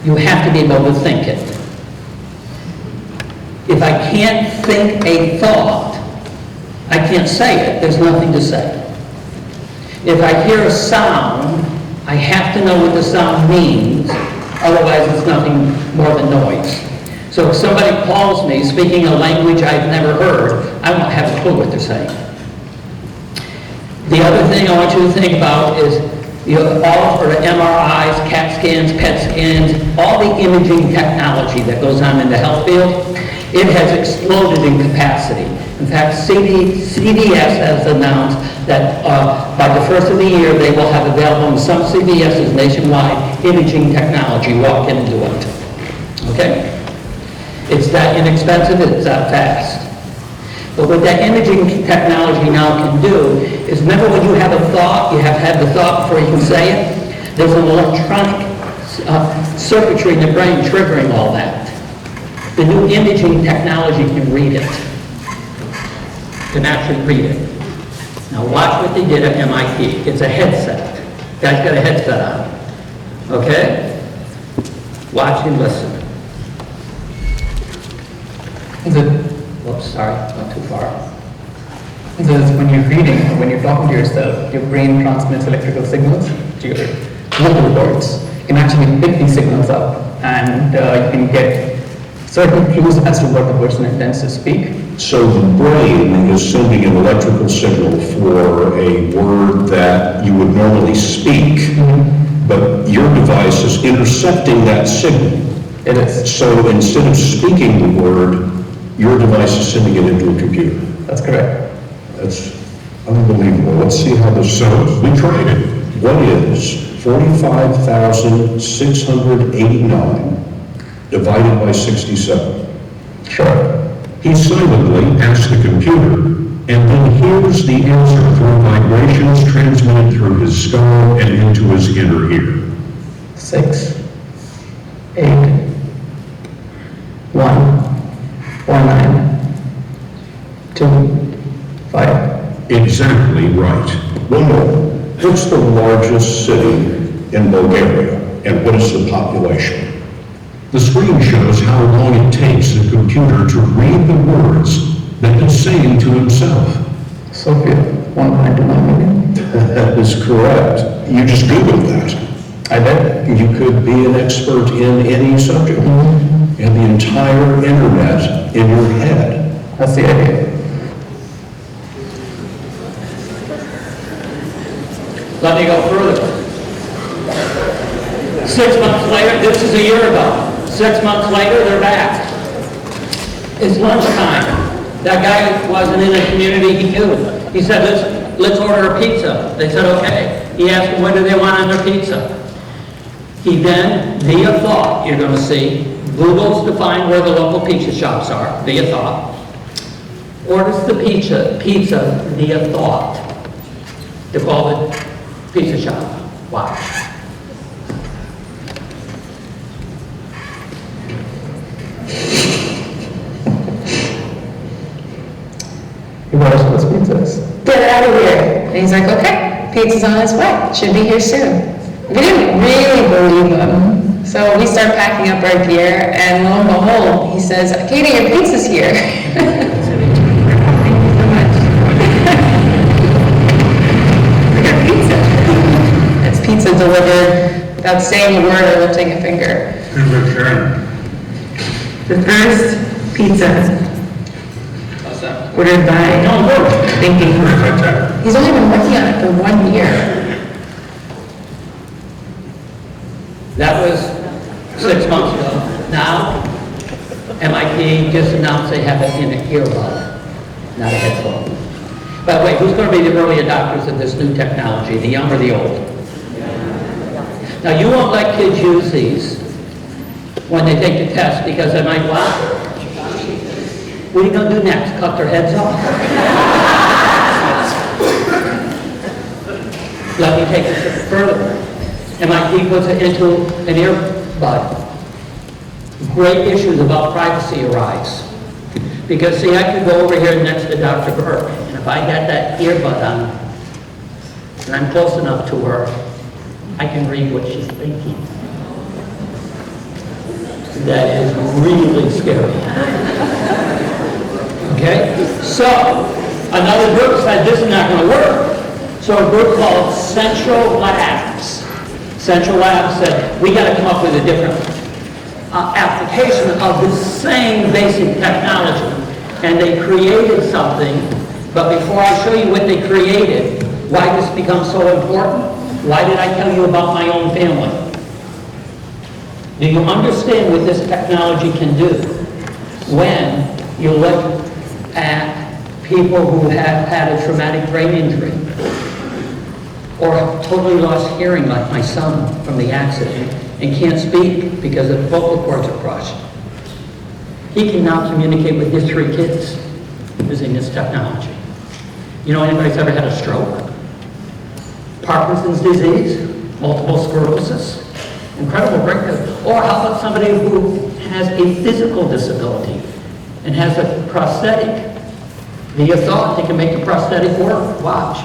you have to be able to think it. If I can't think a thought, I can't say it. There's nothing to say. If I hear a sound, I have to know what the sound means. Otherwise, it's nothing more than noise. So if somebody calls me speaking a language I've never heard, I won't have a clue what they're saying. The other thing I want you to think about is all for the MRIs, CAT scans, PET scans, all the imaging technology that goes on in the health field, it has exploded in capacity. In fact, CVS has announced that by the first of the year, they will have available in some CVSs nationwide imaging technology. Walk in and do it. Okay? It's that inexpensive, it's that fast. But what that imaging technology now can do is, remember when you have a thought, you have to have the thought before you can say it? There's an electronic circuitry in the brain triggering all that. The new imaging technology can read it, can actually read it. Now watch what they did at MIT. It's a headset. Guy's got a headset on, okay? Watch and listen. Is it, Whoops, sorry, not too far. is it when you're reading, or when you're talking to yourself, your brain transmits electrical signals to your vocal cords. You can actually pick these signals up, and you can get certain clues as to what the person intends to speak. So the brain is sending an electrical signal for a word that you would normally speak, but your device is intercepting that signal. It is. So instead of speaking the word, your device is sending it into a computer. That's correct. That's unbelievable. Let's see how this sounds. We tried it. What is 45,689 divided by 67? Sure. He silently asks the computer, and then hears the answer through vibrations transmitted through his skull and into his inner ear. 6, 8, 1, 49, 2, 5. Exactly right. One more. What's the largest city in Bulgaria, and what is the population? The screen shows how long it takes the computer to read the words that he's saying to himself. Sophia, 1.29 million. That is correct. You just Googled that. I bet. You could be an expert in any subject. And the entire internet in your head. That's the idea. Let me go further. 6 months later, this is a year ago. 6 months later, they're back. It's lunchtime. That guy wasn't in the community he knew. He said, let's order a pizza. They said, okay. He asked them, what do they want on their pizza? He then, via thought, you're going to see, Google's to find where the local pizza shops are, via thought. Orders the pizza via thought. They call it pizza shop. Wow. He brought us those pizzas. Get out of here. And he's like, okay, pizza's on its way. Should be here soon. We didn't really believe him. So we start packing up our gear, and lo and behold, he says, Katie, your pizza's here. We got pizza. It's pizza delivered without saying a word or lifting a finger. The first pizza ordered by Thinking. He's only been working on it for 1 year. That was 6 months ago. Now, MIT just announced they have it in an earbud, not a headphone. By the way, who's going to be the early adopters of this new technology, the young or the old? Now, you won't let kids use these when they take the test because they might, what? What are you going to do next? Cut their heads off? Let me take it a step further. MIT puts it into an earbud. Great issues about privacy arise. Because see, I could go over here next to Dr. Burke, and if I had that earbud on, and I'm close enough to her, I can read what she's thinking. That is really scary. Okay? So, another group said this is not going to work. So a group called Central Labs. Central Labs said, we got to come up with a different application of the same basic technology. And they created something, but before I show you what they created, why this becomes so important, why did I tell you about my own family? Do you understand what this technology can do when you look at people who have had a traumatic brain injury or have totally lost hearing like my son from the accident and can't speak because the vocal cords are crushed? He can now communicate with his 3 kids using this technology. You know anybody's ever had a stroke? Parkinson's disease? Multiple sclerosis? Incredible breakthrough. Or how about somebody who has a physical disability and has a prosthetic, the thought they can make the prosthetic work. Watch.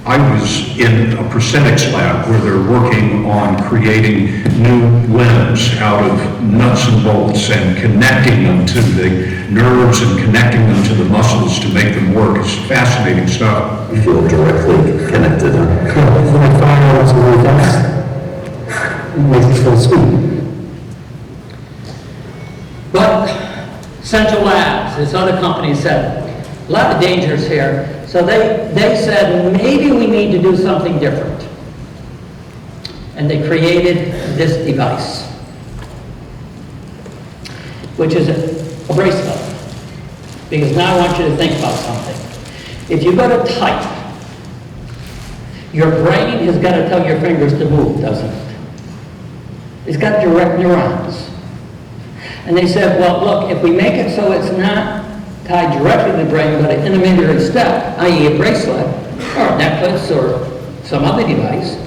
I was in a prosthetics lab where they're working on creating new limbs out of nuts and bolts and connecting them to the nerves and connecting them to the muscles to make them work. It's fascinating stuff. You feel directly connected. Like 5 hours a week, that's with full speed. But Central Labs, this other company said, a lot of dangers here. So they said, maybe we need to do something different. And they created this device, which is a bracelet. Because now I want you to think about something. If you go to type, your brain has got to tell your fingers to move, doesn't it? It's got direct neurons. And they said, well, look, if we make it so it's not tied directly to the brain, but an intermediary step, i.e. a bracelet, or a necklace, or some other device,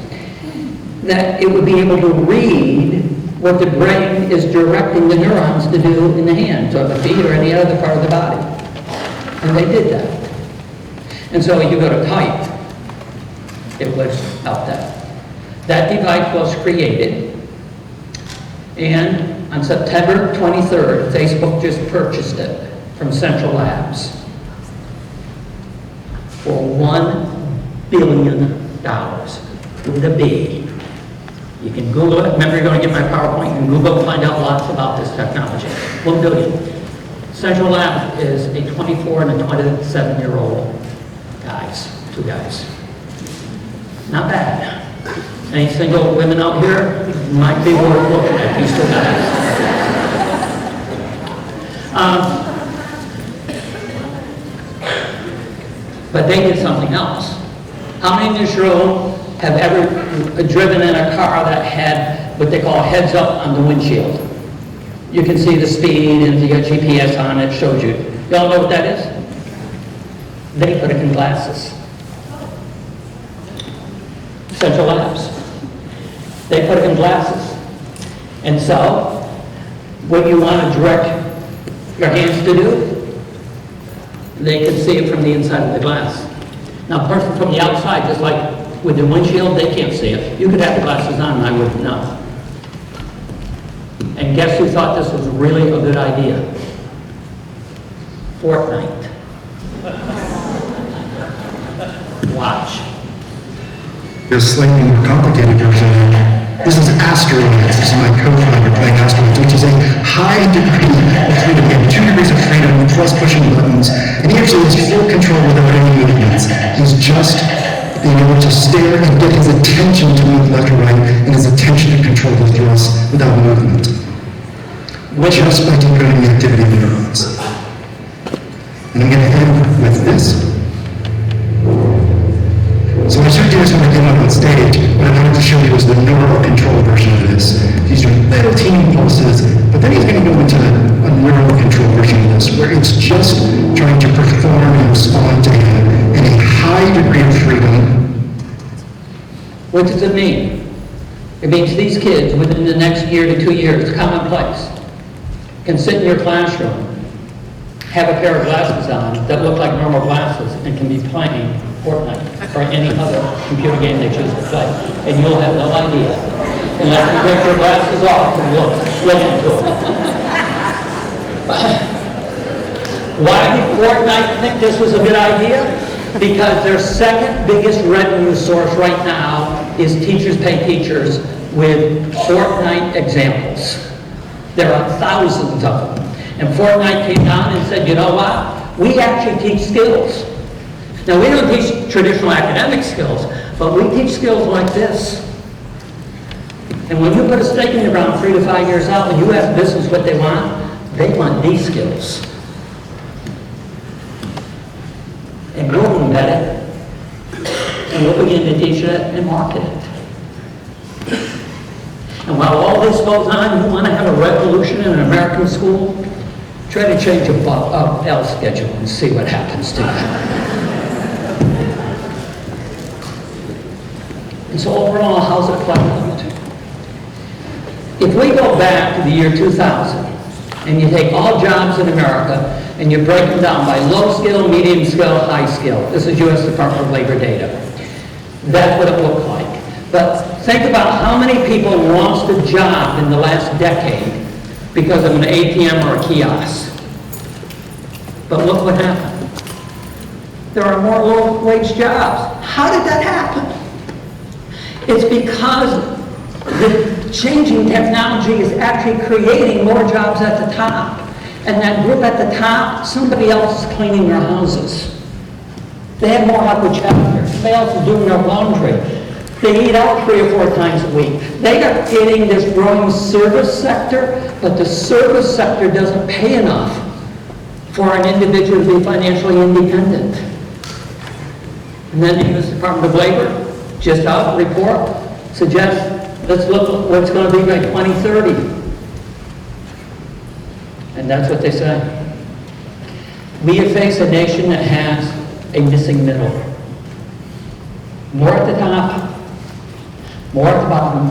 that it would be able to read what the brain is directing the neurons to do in the hands, or the feet, or any other part of the body. And they did that. And so when you go to type, it was out there. That device was created, and on September 23rd, Facebook just purchased it from Central Labs for $1 billion with a B. You can Google it. Remember, you're going to get my PowerPoint. You can Google and find out lots about this technology. $1 billion. Central Labs is a 24 and a 27-year-old guys, 2 guys. Not bad. Any single women out here might be worth looking at these 2 guys. But they did something else. How many in this room have ever driven in a car that had what they call heads up on the windshield? You can see the speed, and if you got GPS on it, shows you. Y'all know what that is? They put it in glasses. Central Labs. They put it in glasses. And so, what you want to direct your hands to do, they can see it from the inside of the glass. Now, a person from the outside, just like with the windshield, they can't see it. You could have the glasses on and I wouldn't know. And guess who thought this was really a good idea? Fortnite. Watch. There's a slightly more complicated version. This is Asteroids. This is my co-founder playing Asteroids, which is a high degree of freedom. We have 2 degrees of freedom plus pushing buttons. And he actually has full control without any movements. He's just being able to stare and get his attention to move left or right, and his attention to control the thrust without movement. Just by decoding the activity of the neurons. And I'm going to end with this. So what I should do is when I came up on stage, what I wanted to show you was the neural control version of this. These are little teeny pulses, but then he's going to go into a neural control version of this, where it's just trying to perform and respond to him in a high degree of freedom. What does it mean? It means these kids, within the next year to 2 years, commonplace, can sit in your classroom, have a pair of glasses on that look like normal glasses, and can be playing Fortnite or any other computer game they choose to play, and you'll have no idea unless you take your glasses off and look into it. Why did Fortnite think this was a good idea? Because their second biggest revenue source right now is teachers pay teachers with Fortnite examples. There are thousands of them. And Fortnite came down and said, you know what? We actually teach skills. Now, we don't teach traditional academic skills, but we teach skills like this. And when you put a stake in the ground 3 to 5 years out and you ask business what they want these skills. And we'll embed it, and we'll begin to teach it and market it. And while all this goes on, you want to have a revolution in an American school? Try to change a L schedule and see what happens to you. And so overall, how's it playing out? If we go back to the year 2000, and you take all jobs in America, and you break them down by low skill, medium skill, high skill, this is U.S. Department of Labor data. That's what it looked like. But think about how many people lost a job in the last decade because of an ATM or a kiosk. But look what happened. There are more low-wage jobs. How did that happen? It's because the changing technology is actually creating more jobs at the top. And that group at the top, somebody else is cleaning their houses. They have more help with childcare. Somebody else is doing their laundry. They eat out 3 or 4 times a week. They are getting this growing service sector, but the service sector doesn't pay enough for an individual to be financially independent. And then the U.S. Department of Labor, just out a report, suggests, let's look at what's going to be by 2030. And that's what they say. We face a nation that has a missing middle. More at the top, more at the bottom,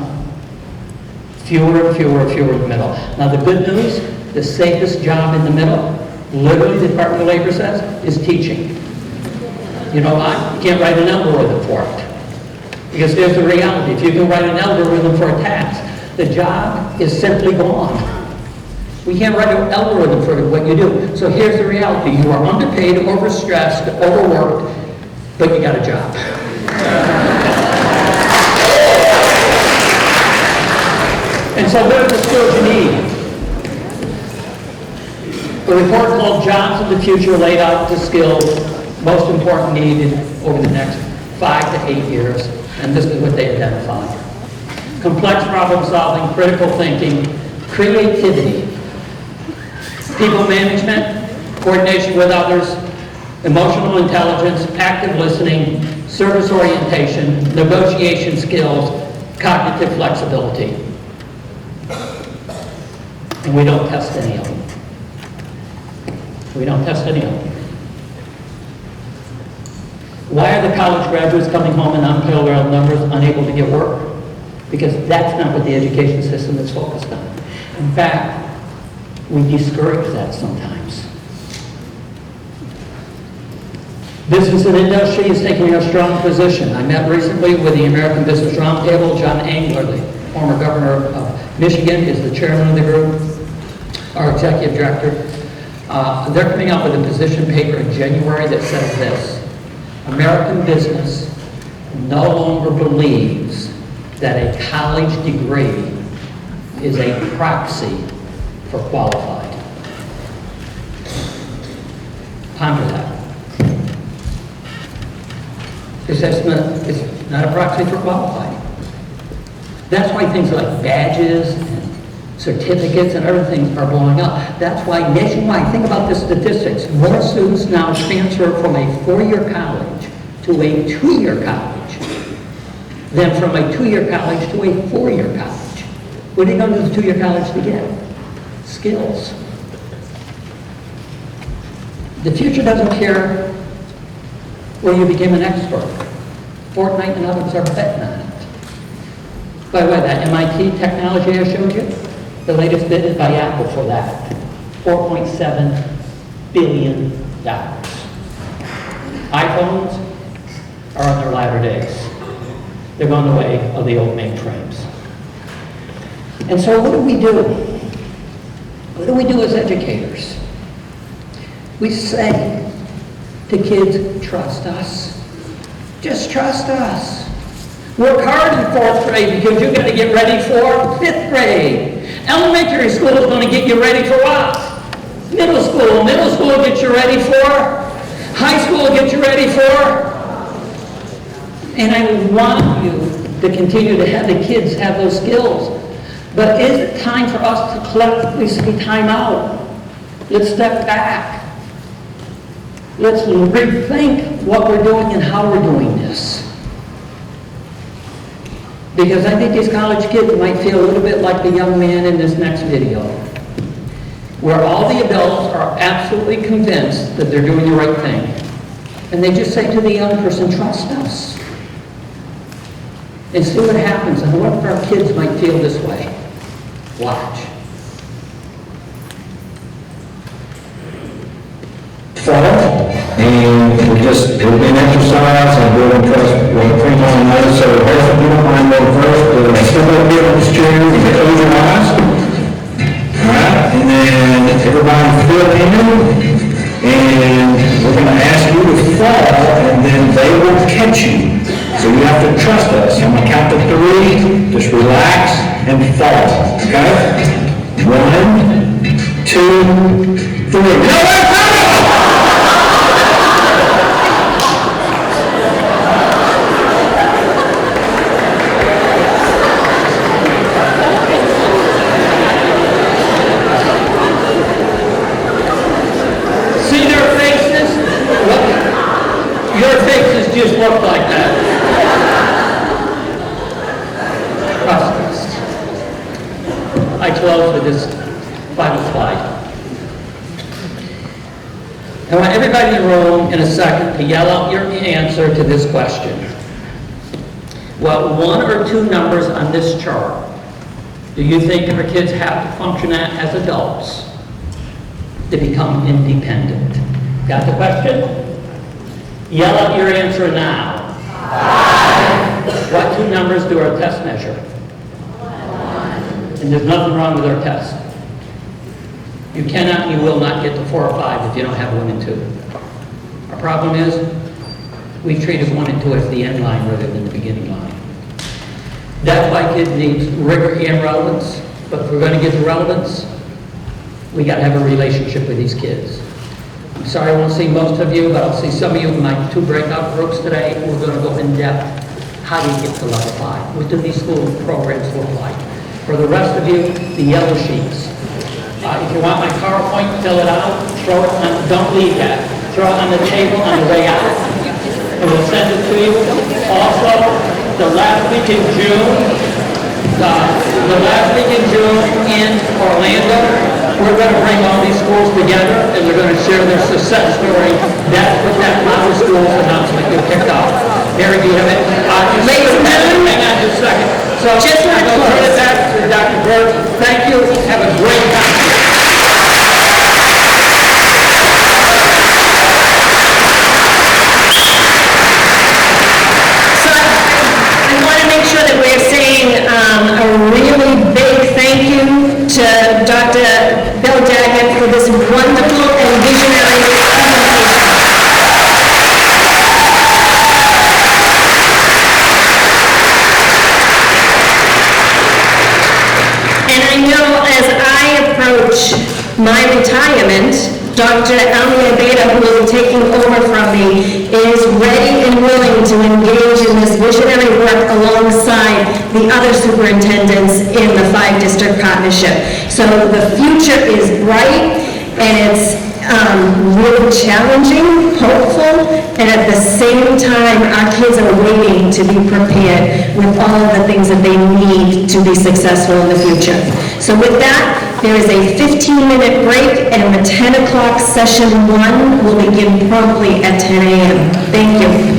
fewer and fewer and fewer in the middle. Now the good news, the safest job in the middle, literally the Department of Labor says, is teaching. You know why? You can't write an algorithm for it. Because here's the reality. If you can write an algorithm for a tax, the job is simply gone. We can't write an algorithm for what you do. So here's the reality. You are underpaid, overstressed, overworked, but you got a job. And so what are the skills you need? A report called Jobs of the Future laid out the skills most important needed over the next 5 to 8 years, and this is what they identified. Complex problem solving, critical thinking, creativity, people management, coordination with others, emotional intelligence, active listening, service orientation, negotiation skills, cognitive flexibility. And we don't test any of them. We don't test any of them. Why are the college graduates coming home in unparalleled numbers, unable to get work? Because that's not what the education system is focused on. In fact, we discourage that sometimes. Business and industry is taking a strong position. I met recently with the American Business Roundtable. John Angler, the former governor of Michigan, is the chairman of the group, our executive director. They're coming out with a position paper in January that says this: American business no longer believes that a college degree is a proxy for qualified. Ponder that. It's not a proxy for qualified. That's why things like badges and certificates and other things are blowing up. That's why nationwide, think about the statistics, more students now transfer from a 4-year college to a 2-year college than from a 2-year college to a 4-year college. What are you going to do the 2-year college to get? Skills. The future doesn't care where you became an expert. Fortnite and others are betting on it. By the way, that MIT technology I showed you, the latest bid is by Apple for that. $4.7 billion. iPhones are on their latter days. They're going the way of the old mainframes. And so what do we do? What do we do as educators? We say to kids, trust us. Just trust us. Work hard in 4th grade because you've got to get ready for 5th grade. Elementary school is going to get you ready for what? Middle school will get you ready for. High school will get you ready for. And I want you to continue to have the kids have those skills. But is it time for us to collectively say time out? Let's step back. Let's rethink what we're doing and how we're doing this. Because I think these college kids might feel a little bit like the young man in this next video, where all the adults are absolutely convinced that they're doing the right thing. And they just say to the young person, trust us. And see what happens. And what if our kids might feel this way? Watch. fall, and it'll be an exercise, and we'll impress, we'll bring on another, so if you don't mind going first, step up here on this chair, and close your eyes. All right, and then everybody fill in, and we're gonna ask you to fall, and then they will catch you. So you have to trust us. I'm gonna count to 3, just relax and fall, okay? 1, 2, 3. No, just look like that. Trust us. I close with this final slide. I want everybody in the room in a second to yell out your answer to this question. Well, 1 or 2 numbers on this chart do you think our kids have to function at as adults to become independent? Got the question? Yell out your answer now. 5. What 2 numbers do our test measure? 1. And there's nothing wrong with our test. You cannot and you will not get to 4 or 5 if you don't have 1 and 2. Our problem is we treated 1 and 2 as the end line rather than the beginning line. That's why kids need rigor and relevance. But if we're going to get the relevance, we got to have a relationship with these kids. I'm sorry I won't see most of you, but I'll see some of you in my 2 breakout groups today. We're going to go in depth. How do you get to level 5? What do these school programs look like? For the rest of you, the yellow sheets. If you want my PowerPoint, fill it out, throw it on, don't leave that. Throw it on the table on the way out. And we'll send it to you. Also, the last week in June in Orlando, we're going to bring all these schools together and they're going to share their success story. That's what that Flower Schools announcement you picked up. Mary, do you have it? Ladies and gentlemen, hang on just a second. So just want to turn it back to Dr. Bird. Thank you. Have a great time. So I want to make sure that we're saying a really big thank you to Dr. Bill Daggett for this wonderful and visionary presentation. And I know as I approach my retirement, Dr. Alia Beta, who will be taking over from me, is ready and willing to engage in this visionary work alongside the other superintendents in the 5-district partnership. So the future is bright, and it's really challenging, hopeful, and at the same time, our kids are waiting to be prepared with all of the things that they need to be successful in the future. So with that, there is a 15-minute break, and the 10 o'clock session 1 will begin promptly at 10 a.m. Thank you.